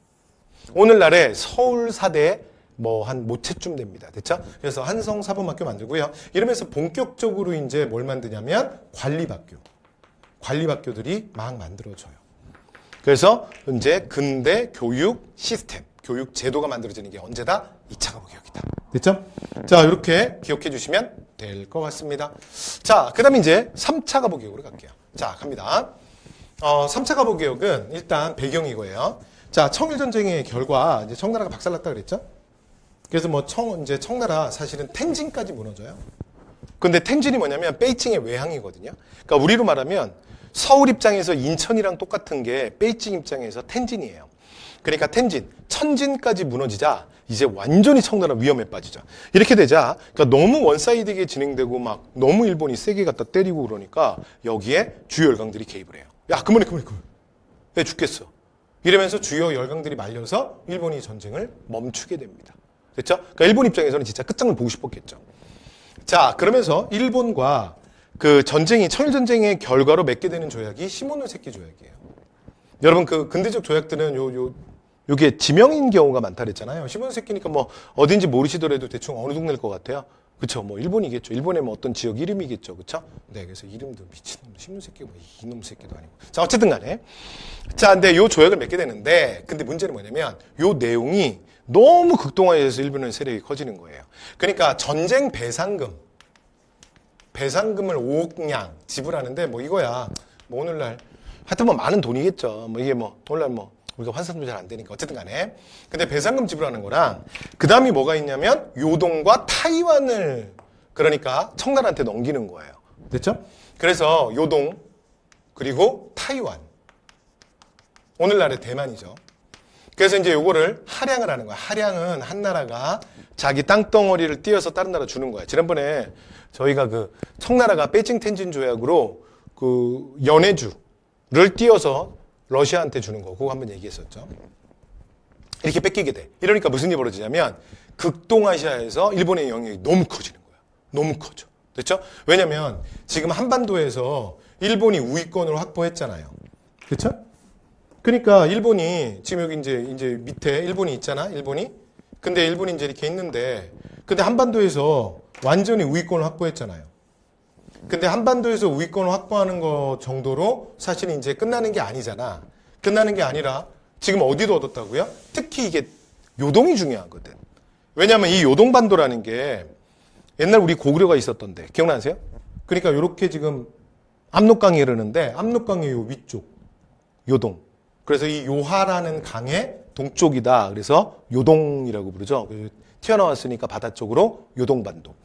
오늘날의 서울사대 뭐 한 모체쯤 됩니다. 됐죠? 그래서 한성사범학교 만들고요. 이러면서 본격적으로 이제 뭘 만드냐면 관립학교들이 막 만들어져요. 그래서 이제 근대 교육 시스템, 교육 제도가 만들어지는 게 언제다? 2차 가보개혁이다. 됐죠? 자, 이렇게 기억해 주시면 될 것 같습니다. 자, 그 다음에 이제 3차 가보개혁으로 갈게요. 자, 갑니다. 3차 가보개혁은 일단 배경이 이거예요. 자, 청일전쟁의 결과, 이제 청나라가 박살났다 그랬죠? 그래서 뭐 이제 청나라 사실은 텐진까지 무너져요. 근데 텐진이 뭐냐면 베이징의 외항이거든요. 그러니까 우리로 말하면 서울 입장에서 인천이랑 똑같은 게 베이징 입장에서 텐진이에요. 그러니까 텐진, 천진까지 무너지자 이제 완전히 청나라 위험에 빠지죠. 이렇게 되자 그러니까 너무 원사이드게 진행되고 막 너무 일본이 세게 갖다 때리고 그러니까 여기에 주요 열강들이 개입을 해요. 야, 그만해. 왜 죽겠어? 이러면서 주요 열강들이 말려서 일본이 전쟁을 멈추게 됩니다. 됐죠? 그러니까 일본 입장에서는 진짜 끝장을 보고 싶었겠죠. 자, 그러면서 일본과 그 전쟁이 청일전쟁의 결과로 맺게 되는 조약이 시모노세키 조약이에요. 여러분 그 근대적 조약들은 요게 지명인 경우가 많다 그랬잖아요. 시모노세키니까 뭐 어딘지 모르시더라도 대충 어느 동네일 것 같아요. 그쵸? 뭐 일본이겠죠. 일본의 뭐 어떤 지역 이름이겠죠. 그쵸? 네, 그래서 이름도 미친놈, 시모노세키 뭐 이놈 새끼도 아니고. 자, 어쨌든 간에. 자, 근데 요 조약을 맺게 되는데 근데 문제는 뭐냐면 요 내용이 너무 극동화해서 일본의 세력이 커지는 거예요. 그러니까 전쟁 배상금을 5억냥 지불하는데 뭐 이거야. 뭐 오늘날 하여튼 뭐 많은 돈이겠죠. 뭐 이게 뭐 오늘날 뭐 우리가 환산도 잘 안 되니까 어쨌든 간에. 근데 배상금 지불하는 거랑 그다음이 뭐가 있냐면 요동과 타이완을 그러니까 청나라한테 넘기는 거예요. 됐죠? 그래서 요동 그리고 타이완. 오늘날의 대만이죠. 그래서 이제 요거를 할양을 하는 거야. 할양은 한 나라가 자기 땅덩어리를 띄어서 다른 나라 주는 거야. 지난번에 저희가 그 청나라가 베이징 텐진 조약으로 그 연해주를 띄어서 러시아한테 주는 거 그거 한번 얘기했었죠. 이렇게 뺏기게 돼. 이러니까 무슨 일이 벌어지냐면 극동아시아에서 일본의 영향이 너무 커지는 거야. 너무 커져. 됐죠? 왜냐면 지금 한반도에서 일본이 우위권을 확보했잖아요. 그렇죠? 그러니까 일본이 지금 여기 이제 밑에 일본이 있잖아. 일본이. 근데 일본이 이제 이렇게 있는데 근데 한반도에서 완전히 우위권을 확보했잖아요. 근데 한반도에서 우위권을 확보하는 것 정도로 사실은 이제 끝나는 게 아니잖아. 끝나는 게 아니라 지금 어디도 얻었다고요? 특히 이게 요동이 중요하거든. 왜냐하면 이 요동반도라는 게 옛날 우리 고구려가 있었던데 기억나세요? 그러니까 이렇게 지금 압록강이 흐르는데 압록강의 요 위쪽 요동. 그래서 이 요하라는 강의 동쪽이다. 그래서 요동이라고 부르죠. 튀어나왔으니까 바다 쪽으로 요동반도.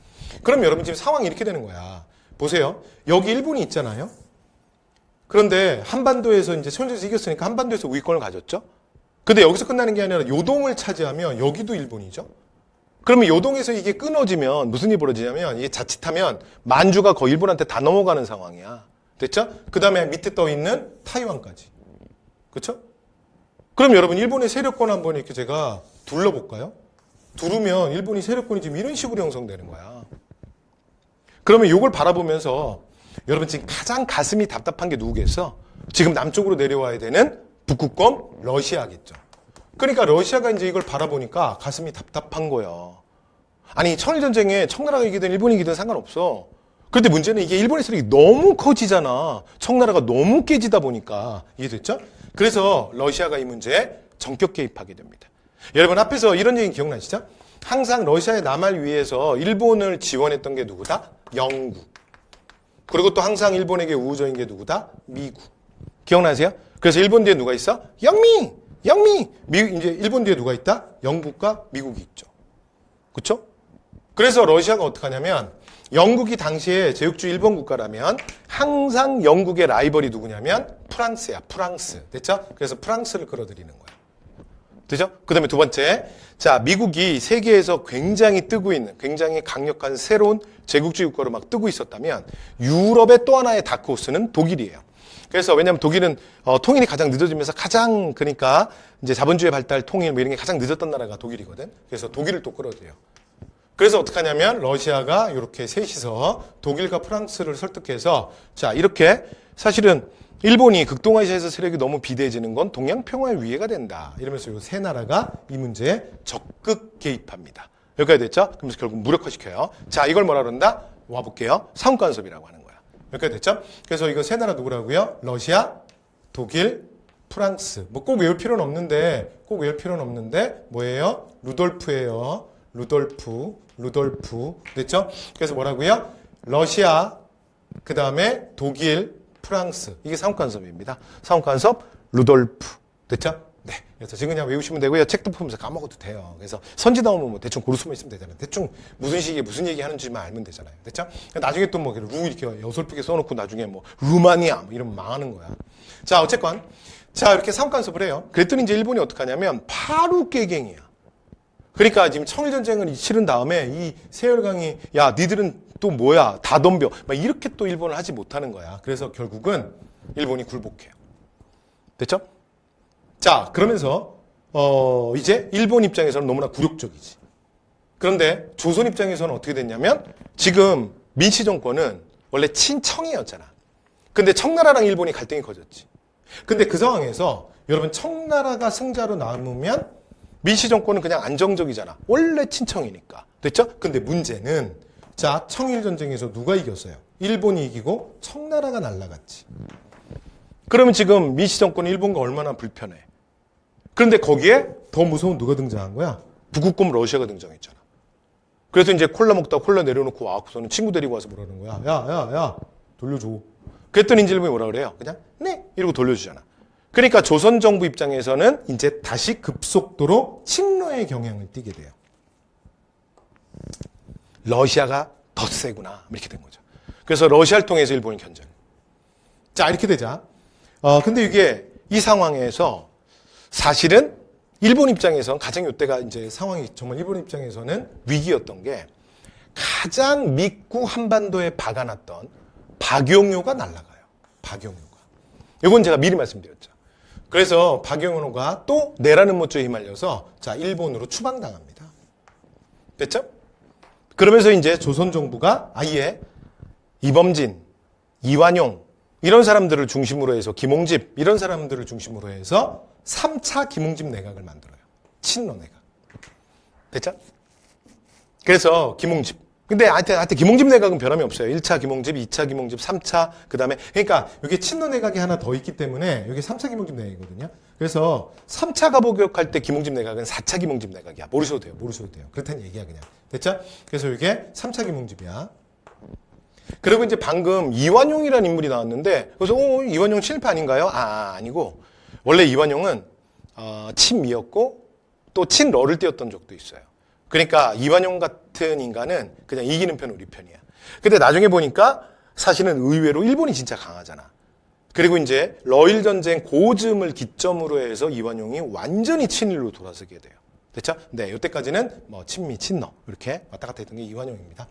그럼 여러분 지금 상황이 이렇게 되는 거야. 보세요. 여기 일본이 있잖아요. 그런데 한반도에서 이제 천주에서 이겼으니까 한반도에서 우위권을 가졌죠. 근데 여기서 끝나는 게 아니라 요동을 차지하면 여기도 일본이죠. 그러면 요동에서 이게 끊어지면 무슨 일이 벌어지냐면 이게 자칫하면 만주가 거의 일본한테 다 넘어가는 상황이야. 됐죠? 그 다음에 밑에 떠 있는 타이완까지. 그렇죠? 그럼 여러분 일본의 세력권 한번 이렇게 제가 둘러볼까요? 두르면 일본이 세력권이 지금 이런 식으로 형성되는 거야. 그러면 이걸 바라보면서 여러분 지금 가장 가슴이 답답한 게 누구겠어? 지금 남쪽으로 내려와야 되는 북극권 러시아겠죠. 그러니까 러시아가 이제 이걸 바라보니까 가슴이 답답한 거예요. 아니 청일전쟁에 청나라가 이기든 일본이 이기든 상관없어. 그런데 문제는 이게 일본의 세력이 너무 커지잖아. 청나라가 너무 깨지다 보니까. 이해됐죠? 그래서 러시아가 이 문제에 전격 개입하게 됩니다. 여러분 앞에서 이런 얘기 기억나시죠? 항상 러시아의 남할 위해서 일본을 지원했던 게 누구다? 영국. 그리고 또 항상 일본에게 우호적인 게 누구다? 미국. 기억나세요? 그래서 일본 뒤에 누가 있어? 영미! 미국, 이제 일본 뒤에 누가 있다? 영국과 미국이 있죠. 그쵸? 그래서 러시아가 어떻게 하냐면 영국이 당시에 제국주 일본 국가라면 항상 영국의 라이벌이 누구냐면 프랑스야. 프랑스. 됐죠? 그래서 프랑스를 끌어들이는 거야. 되죠? 그 다음에 두 번째. 자, 미국이 세계에서 굉장히 뜨고 있는, 굉장히 강력한 새로운 제국주의 국가로 막 뜨고 있었다면 유럽의 또 하나의 다크호스는 독일이에요. 그래서 왜냐하면 독일은 통일이 가장 늦어지면서 가장 그러니까 이제 자본주의 발달, 통일 뭐 이런 게 가장 늦었던 나라가 독일이거든. 그래서 독일을 또 끌어들여요. 그래서 어떻게 하냐면 러시아가 이렇게 셋이서 독일과 프랑스를 설득해서 자 이렇게 사실은 일본이 극동아시아에서 세력이 너무 비대해지는 건 동양 평화의 위해가 된다. 이러면서 이 세 나라가 이 문제에 적극 개입합니다. 여기까지 됐죠? 그러면서 결국 무력화시켜요. 자 이걸 뭐라 그런다? 와볼게요. 상호간섭이라고 하는 거야. 여기까지 됐죠? 그래서 이거 세 나라 누구라고요? 러시아, 독일, 프랑스. 뭐 꼭 외울 필요는 없는데 뭐예요? 루돌프예요. 루돌프. 됐죠? 그래서 뭐라고요? 러시아, 그 다음에 독일, 프랑스. 이게 상호간섭입니다. 상호간섭, 루돌프. 됐죠? 네. 그래서 지금 그냥 외우시면 되고요. 책도 보면서 까먹어도 돼요. 그래서 선지 나오면 뭐 대충 고를 수만 있으면 되잖아요. 대충 무슨 시기에 무슨 얘기 하는지만 알면 되잖아요. 됐죠? 나중에 또 뭐 루 이렇게 어설프게 써놓고 나중에 뭐 루마니아 뭐 이러면 망하는 거야. 자, 어쨌건. 자, 이렇게 상호간섭을 해요. 그랬더니 이제 일본이 어떡하냐면 바로 깨갱이야. 그러니까 지금 청일전쟁을 치른 다음에 이 세월강이 야 니들은 또 뭐야 다 덤벼 막 이렇게 또 일본을 하지 못하는 거야. 그래서 결국은 일본이 굴복해요. 됐죠? 자 그러면서 이제 일본 입장에서는 너무나 굴욕적이지. 그런데 조선 입장에서는 어떻게 됐냐면 지금 민씨 정권은 원래 친청이었잖아. 근데 청나라랑 일본이 갈등이 커졌지. 근데 그 상황에서 여러분 청나라가 승자로 남으면 민씨 정권은 그냥 안정적이잖아. 원래 친청이니까. 됐죠? 근데 문제는 자 청일전쟁에서 누가 이겼어요? 일본이 이기고 청나라가 날아갔지. 그러면 지금 민씨 정권은 일본과 얼마나 불편해. 그런데 거기에 더 무서운 누가 등장한 거야? 북극곰 러시아가 등장했잖아. 그래서 이제 콜라 먹다가 콜라 내려놓고 와서는 친구 데리고 와서 뭐라는 거야? 야 돌려줘. 그랬더니 이제 일본이 뭐라 그래요? 그냥 네 이러고 돌려주잖아. 그러니까 조선 정부 입장에서는 이제 다시 급속도로 침노의 경향을 띠게 돼요. 러시아가 더 세구나 이렇게 된 거죠. 그래서 러시아를 통해서 일본이 견제를. 자 이렇게 되자. 근데 이게 이 상황에서 사실은 일본 입장에서는 가장 이때가 이제 상황이 정말 일본 입장에서는 위기였던 게 가장 믿고 한반도에 박아놨던 박용효가 날아가요. 박용효가. 이건 제가 미리 말씀드렸죠. 그래서 박용효가 또 내라는 모조에 휘말려서 자 일본으로 추방당합니다. 됐죠? 그러면서 이제 조선 정부가 아예 이범진, 이완용 이런 사람들을 중심으로 해서 김홍집 이런 사람들을 중심으로 해서 3차 김홍집 내각을 만들어요. 친노 내각. 됐죠? 그래서 김홍집 근데 하여튼 김홍집 내각은 변함이 없어요. 1차 김홍집, 2차 김홍집, 3차, 그 다음에, 그러니까 여기 친노 내각이 하나 더 있기 때문에 여기 3차 김홍집 내각이거든요. 그래서 3차 가보격할 때 김홍집 내각은 4차 김홍집 내각이야. 모르셔도 돼요. 그렇다는 얘기야, 그냥. 됐죠? 그래서 이게 3차 김홍집이야. 그리고 이제 방금 이완용이라는 인물이 나왔는데, 그래서, 이완용 친일파 아닌가요? 아니고, 원래 이완용은, 친미였고, 또 친러를 띄웠던 적도 있어요. 그러니까 이완용 같은 인간은 그냥 이기는 편 우리 편이야. 근데 나중에 보니까 사실은 의외로 일본이 진짜 강하잖아. 그리고 이제 러일 전쟁 고즘을 기점으로 해서 이완용이 완전히 친일로 돌아서게 돼요. 됐죠? 네, 이때까지는 뭐 친미, 친러 이렇게 왔다 갔다 했던 게 이완용입니다.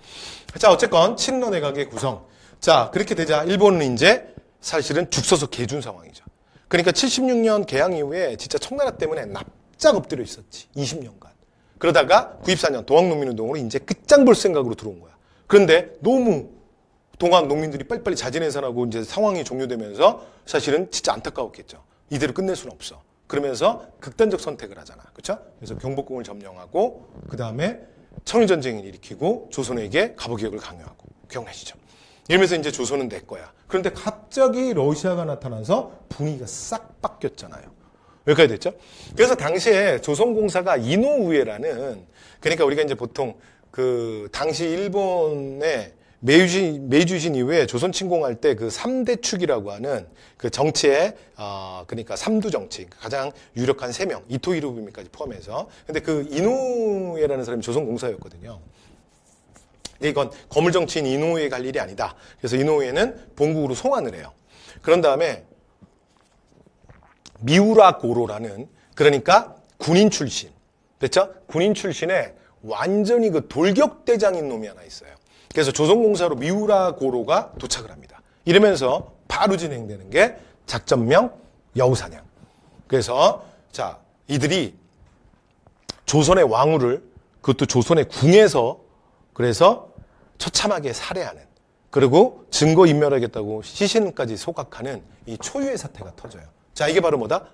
자, 어쨌건 친러 내각의 구성. 자, 그렇게 되자 일본은 이제 사실은 죽서서 개준 상황이죠. 그러니까 76년 개항 이후에 진짜 청나라 때문에 납작 엎드려 있었지. 20년간. 그러다가 94년 동학농민운동으로 이제 끝장 볼 생각으로 들어온 거야. 그런데 너무 동학 농민들이 빨리빨리 자진해산하고 이제 상황이 종료되면서 사실은 진짜 안타까웠겠죠. 이대로 끝낼 수는 없어. 그러면서 극단적 선택을 하잖아. 그렇죠? 그래서 경복궁을 점령하고 그 다음에 청일전쟁을 일으키고 조선에게 가보개혁을 강요하고. 기억나시죠? 이러면서 이제 조선은 내 거야. 그런데 갑자기 러시아가 나타나서 분위기가 싹 바뀌었잖아요. 여기까지 됐죠? 그래서 당시에 조선공사가 이노우에라는, 그러니까 우리가 이제 보통 그 당시 일본의 메이주신 이후에 조선 침공할 때 그 3대 축이라고 하는 그 정치의 그러니까 3두 정치, 가장 유력한 3명, 이토 히로부미까지 포함해서. 근데 그 이노우에라는 사람이 조선공사였거든요. 근데 이건 거물 정치인 이노우에 갈 일이 아니다. 그래서 이노우에는 본국으로 송환을 해요. 그런 다음에 미우라 고로라는, 그러니까 군인 출신, 됐죠? 군인 출신에 완전히 그 돌격대장인 놈이 하나 있어요. 그래서 조선공사로 미우라 고로가 도착을 합니다. 이러면서 바로 진행되는 게 작전명 여우사냥. 그래서 자, 이들이 조선의 왕후를, 그것도 조선의 궁에서 그래서 처참하게 살해하는, 그리고 증거인멸하겠다고 시신까지 소각하는 이 초유의 사태가 터져요. 자, 이게 바로 뭐다?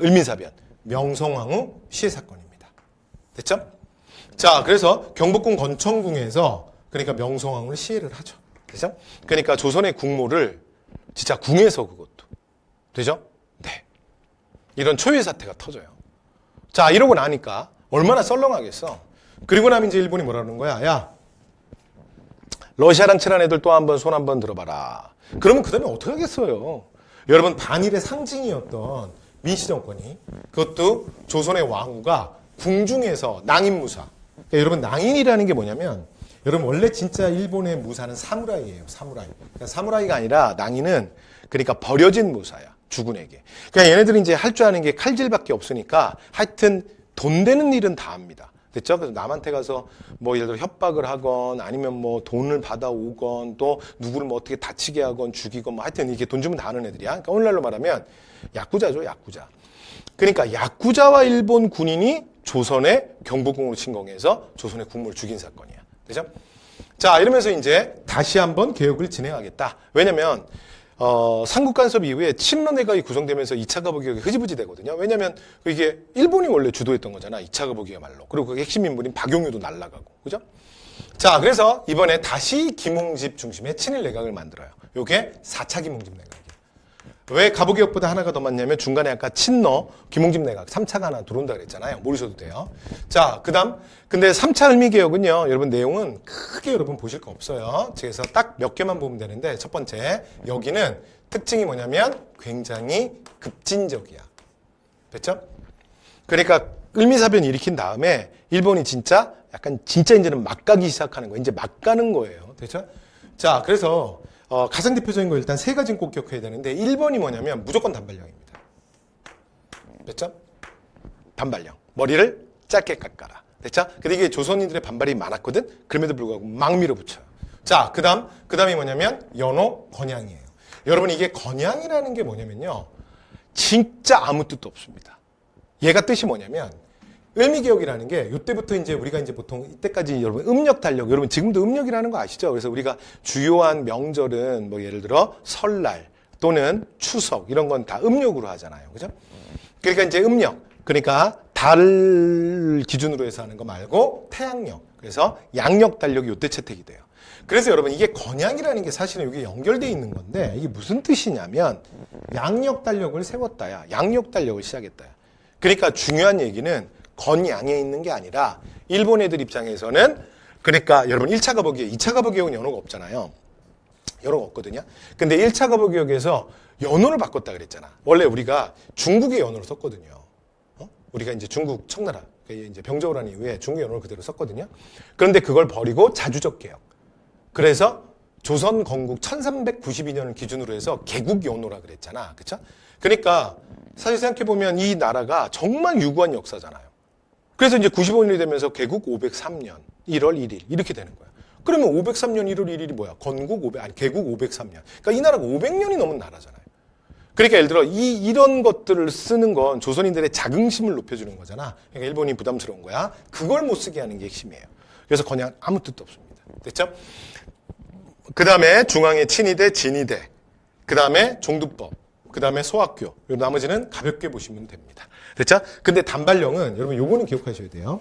을민사변, 명성황후 시해 사건입니다. 됐죠? 자, 그래서 경복궁 건천궁에서 그러니까 명성황후를 시해를 하죠. 되죠? 그러니까 조선의 국모를 진짜 궁에서, 그것도. 되죠? 네. 이런 초유의 사태가 터져요. 자, 이러고 나니까 얼마나 썰렁하겠어. 그리고 나면 이제 일본이 뭐라는 거야? 야, 러시아랑 친한 애들 또 한번 손 한번 들어봐라. 그러면 그 다음에 어떻게 하겠어요? 여러분, 반일의 상징이었던 민씨 정권이, 그것도 조선의 왕후가 궁중에서 낭인무사. 그러니까 여러분, 낭인이라는 게 뭐냐면, 여러분 원래 진짜 일본의 무사는 사무라이예요. 사무라이. 그러니까 사무라이가 아니라 낭인은 그러니까 버려진 무사야. 주군에게. 그러니까 얘네들이 이제 할 줄 아는 게 칼질밖에 없으니까 하여튼 돈 되는 일은 다 합니다. 됐죠? 그래서 남한테 가서 뭐 예를 들어 협박을 하건 아니면 뭐 돈을 받아오건 또 누구를 뭐 어떻게 다치게 하건 죽이건 뭐 하여튼 이게 돈 주면 다 하는 애들이야. 그러니까 오늘날로 말하면 야쿠자죠, 야쿠자. 그러니까 야쿠자와 일본 군인이 조선의 경복궁으로 침공해서 조선의 국무를 죽인 사건이야. 그죠? 자, 이러면서 이제 다시 한번 개혁을 진행하겠다. 왜냐면 삼국 간섭 이후에 친러 내각이 구성되면서 2차 가보기가 흐지부지 되거든요. 왜냐면 이게 일본이 원래 주도했던 거잖아. 2차 가보기야말로. 그리고 그 핵심 인물인 박용유도 날아가고. 그죠? 자, 그래서 이번에 다시 김홍집 중심의 친일 내각을 만들어요. 요게 4차 김홍집 내각이에요. 왜 가보기역보다 하나가 더 많냐면 중간에 아까 친러, 김홍집 내각 3차가 하나 들어온다 그랬잖아요. 모르셔도 돼요. 자, 그 다음. 근데 3차 을미개혁은요, 여러분 내용은 크게 여러분 보실 거 없어요. 그래서 딱 몇 개만 보면 되는데, 첫 번째, 여기는 특징이 뭐냐면 굉장히 급진적이야. 됐죠? 그러니까 을미사변 일으킨 다음에 일본이 진짜 약간 진짜 이제는 막 가기 시작하는 거예요. 이제 막 가는 거예요. 됐죠? 자, 그래서 가장 대표적인 거 일단 세 가지는 꼭 기억해야 되는데 1번이 뭐냐면 무조건 단발령입니다. 됐죠? 단발령. 머리를 짧게 깎아라. 됐죠? 근데 이게 조선인들의 반발이 많았거든? 그럼에도 불구하고 막 밀어붙여요. 자, 그 다음이 뭐냐면 연호 건양이에요. 여러분 이게 건양이라는 게 뭐냐면요. 진짜 아무 뜻도 없습니다. 얘가 뜻이 뭐냐면 을미개혁이라는 게 이때부터 이제 우리가 이제 보통 이때까지 여러분 음력 달력, 여러분 지금도 음력이라는 거 아시죠? 그래서 우리가 주요한 명절은 뭐 예를 들어 설날 또는 추석 이런 건 다 음력으로 하잖아요. 그죠? 그러니까 이제 음력, 그러니까 달 기준으로 해서 하는 거 말고 태양력. 그래서 양력 달력이 요때 채택이 돼요. 그래서 여러분 이게 건양이라는 게 사실은 여기 연결되어 있는 건데 이게 무슨 뜻이냐면 양력 달력을 세웠다야. 양력 달력을 시작했다야. 그러니까 중요한 얘기는 건양에 있는 게 아니라 일본 애들 입장에서는 그러니까 여러분 1차 가보기에 2차 가보기역은 연호가 없잖아요. 연호가 없거든요. 근데 1차 가보기역에서 연호를 바꿨다 그랬잖아. 원래 우리가 중국의 연호를 썼거든요. 우리가 이제 중국 청나라 이제 병조를 한 이후에 중국 연호를 그대로 썼거든요. 그런데 그걸 버리고 자주적 개혁. 그래서 조선 건국 1392년을 기준으로 해서 개국 연호라 그랬잖아. 그쵸? 그러니까 사실 생각해보면 이 나라가 정말 유구한 역사잖아요. 그래서 이제 95년이 되면서 개국 503년 1월 1일 이렇게 되는 거야. 그러면 503년 1월 1일이 뭐야? 개국 503년. 그러니까 이 나라가 500년이 넘은 나라잖아요. 그러니까 예를 들어 이런 것들을 쓰는 건 조선인들의 자긍심을 높여주는 거잖아. 그러니까 일본이 부담스러운 거야. 그걸 못 쓰게 하는 게 핵심이에요. 그래서 그냥 아무 뜻도 없습니다. 됐죠? 그 다음에 중앙에 친위대, 진위대, 그 다음에 종두법, 그 다음에 소학교. 그리고 나머지는 가볍게 보시면 됩니다. 됐죠? 근데 단발령은 여러분 요거는 기억하셔야 돼요.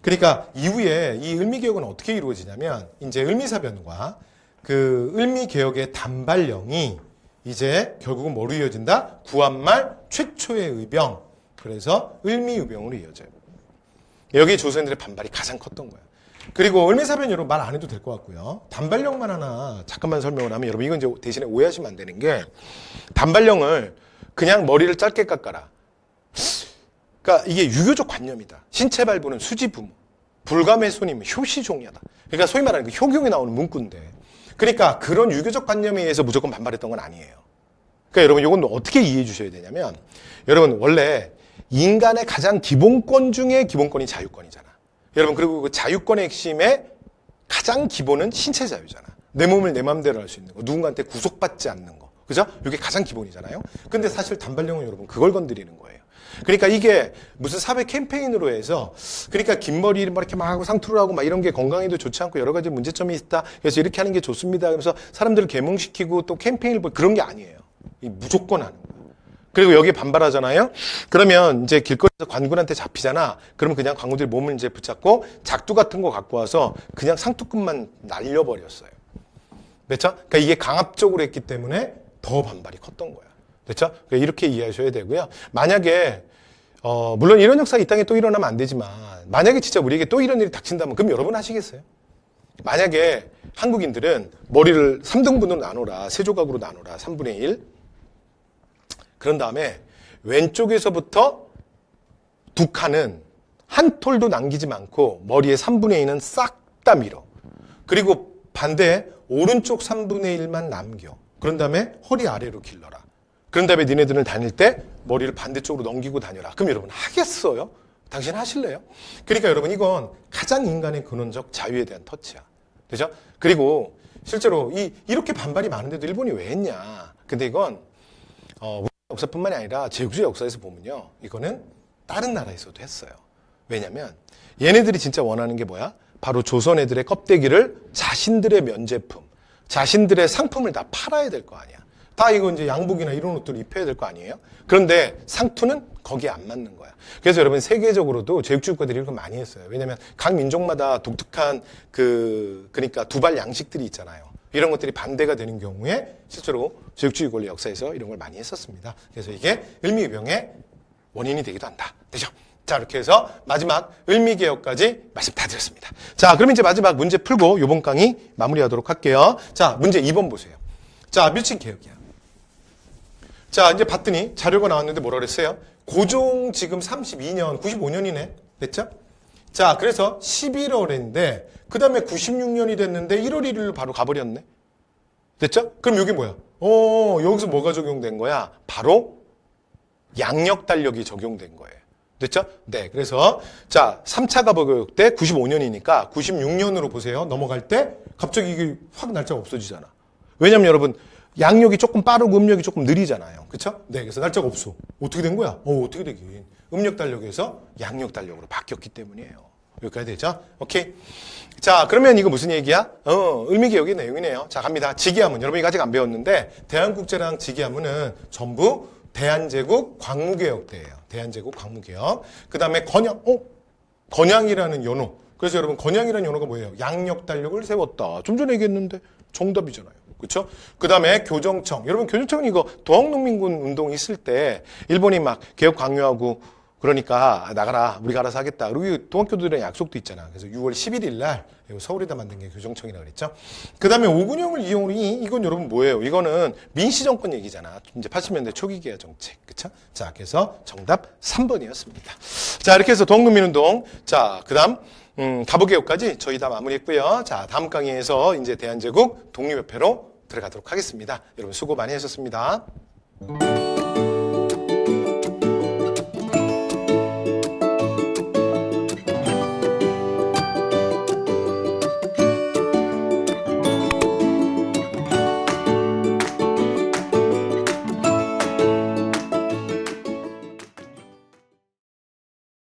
그러니까 이후에 이 을미개혁은 어떻게 이루어지냐면 이제 을미사변과 그 을미개혁의 단발령이 이제 결국은 뭐로 이어진다? 구한말 최초의 의병. 그래서 을미의병으로 이어져요. 여기 조선인들의 반발이 가장 컸던 거예요. 그리고 을미사변 여러분 말 안 해도 될 것 같고요. 단발령만 하나 잠깐만 설명을 하면 여러분 이건 이제 대신에 오해하시면 안 되는 게 단발령을 그냥 머리를 짧게 깎아라. 그러니까 이게 유교적 관념이다. 신체 발부는 수지 부모, 불감의 손이면 효시 종야다. 그러니까 소위 말하는 그 효경에 나오는 문구인데, 그러니까 그런 유교적 관념에 의해서 무조건 반발했던 건 아니에요. 그러니까 여러분 이건 어떻게 이해해 주셔야 되냐면, 여러분 원래 인간의 가장 기본권 중에 기본권이 자유권이잖아. 여러분 그리고 그 자유권의 핵심의 가장 기본은 신체 자유잖아. 내 몸을 내 마음대로 할 수 있는 거, 누군가한테 구속받지 않는 거, 그죠? 이게 가장 기본이잖아요. 근데 사실 단발령은 여러분 그걸 건드리는 거예요. 그러니까 이게 무슨 사회 캠페인으로 해서 그러니까 긴 머리를 막 이렇게 막 하고 상투를 하고 막 이런 게 건강에도 좋지 않고 여러 가지 문제점이 있다. 그래서 이렇게 하는 게 좋습니다. 그래서 사람들을 계몽시키고 또 캠페인을 그런 게 아니에요. 무조건 하는 거예요. 그리고 여기에 반발하잖아요. 그러면 이제 길거리에서 관군한테 잡히잖아. 그러면 그냥 관군들이 몸을 이제 붙잡고 작두 같은 거 갖고 와서 그냥 상투끝만 날려버렸어요. 그렇죠? 그러니까 이게 강압적으로 했기 때문에 더 반발이 컸던 거야. 그렇죠? 이렇게 이해하셔야 되고요. 만약에 물론 이런 역사가 이 땅에 또 일어나면 안 되지만 만약에 진짜 우리에게 또 이런 일이 닥친다면 그럼 여러분 하시겠어요? 만약에 한국인들은 머리를 3등분으로 나눠라. 세 조각으로 나눠라. 3분의 1. 그런 다음에 왼쪽에서부터 두 칸은 한 톨도 남기지 않고 머리의 3분의 2는 싹 다 밀어. 그리고 반대 오른쪽 3분의 1만 남겨. 그런 다음에 허리 아래로 길러라. 그런 다음에 니네들은 다닐 때 머리를 반대쪽으로 넘기고 다녀라. 그럼 여러분 하겠어요? 당신 하실래요? 그러니까 여러분 이건 가장 인간의 근원적 자유에 대한 터치야. 그죠? 그리고 실제로 이렇게 반발이 많은데도 일본이 왜 했냐. 근데 이건 우리 역사뿐만이 아니라 제국주의 역사에서 보면요. 이거는 다른 나라에서도 했어요. 왜냐면 얘네들이 진짜 원하는 게 뭐야? 바로 조선 애들의 껍데기를 자신들의 면제품, 자신들의 상품을 다 팔아야 될 거 아니야. 다 이거 이제 양복이나 이런 옷들을 입혀야 될 거 아니에요? 그런데 상투는 거기에 안 맞는 거야. 그래서 여러분 세계적으로도 제국주의 국가들이 이런 거 많이 했어요. 왜냐면 각 민족마다 독특한 그러니까 두발 양식들이 있잖아요. 이런 것들이 반대가 되는 경우에 실제로 제국주의 권리 역사에서 이런 걸 많이 했었습니다. 그래서 이게 을미의병의 원인이 되기도 한다. 되죠? 자, 이렇게 해서 마지막 을미개혁까지 말씀 다 드렸습니다. 자, 그럼 이제 마지막 문제 풀고 이번 강의 마무리하도록 할게요. 자, 문제 2번 보세요. 자, 밀칭개혁이야. 자, 이제 봤더니 자료가 나왔는데 뭐라 그랬어요? 고종 지금 32년, 95년이네. 됐죠? 자, 그래서 11월인데 그 다음에 96년이 됐는데 1월 1일로 바로 가버렸네. 됐죠? 그럼 여기 뭐야? 여기서 뭐가 적용된 거야? 바로 양력 달력이 적용된 거예요. 됐죠? 네. 그래서 자, 3차 가보교육 때 95년이니까 96년으로 보세요. 넘어갈 때 갑자기 이게 확 날짜가 없어지잖아. 왜냐면 여러분 양력이 조금 빠르고 음력이 조금 느리잖아요. 그렇죠? 네. 그래서 날짜가 없어. 어떻게 된 거야? 어떻게 되긴. 음력 달력에서 양력 달력으로 바뀌었기 때문이에요. 여기까지 되죠? 오케이. 자, 그러면 이거 무슨 얘기야? 을미개혁의 내용이네요. 자, 갑니다. 직위하문. 여러분 이거 아직 안 배웠는데 대한국제랑 직위하문은 전부 대한제국 광무개혁대예요. 대한제국 광무개혁. 그 다음에 건양이라는 연호. 그래서 여러분 건양이라는 연호가 뭐예요? 양력달력을 세웠다. 좀 전에 얘기했는데 정답이잖아요. 그렇죠? 그 다음에 교정청. 여러분 교정청은 이거 동학농민군 운동이 있을 때 일본이 막 개혁 강요하고 그러니까 나가라 우리가 알아서 하겠다. 그리고 동학교들이랑 약속도 있잖아. 그래서 6월 11일 날 서울에다 만든 게 교정청이라고 그랬죠. 그 다음에 오군형을 이용이 이건 여러분 뭐예요? 이거는 민시정권 얘기잖아. 이제 80년대 초기 개혁 정책. 그쵸? 자, 그래서 정답 3번이었습니다. 자, 이렇게 해서 동학농민운동. 자, 그 다음 갑오개혁까지 저희 다 마무리했고요. 자, 다음 강의에서 이제 대한제국 독립협회로 들어가도록 하겠습니다. 여러분 수고 많이 하셨습니다.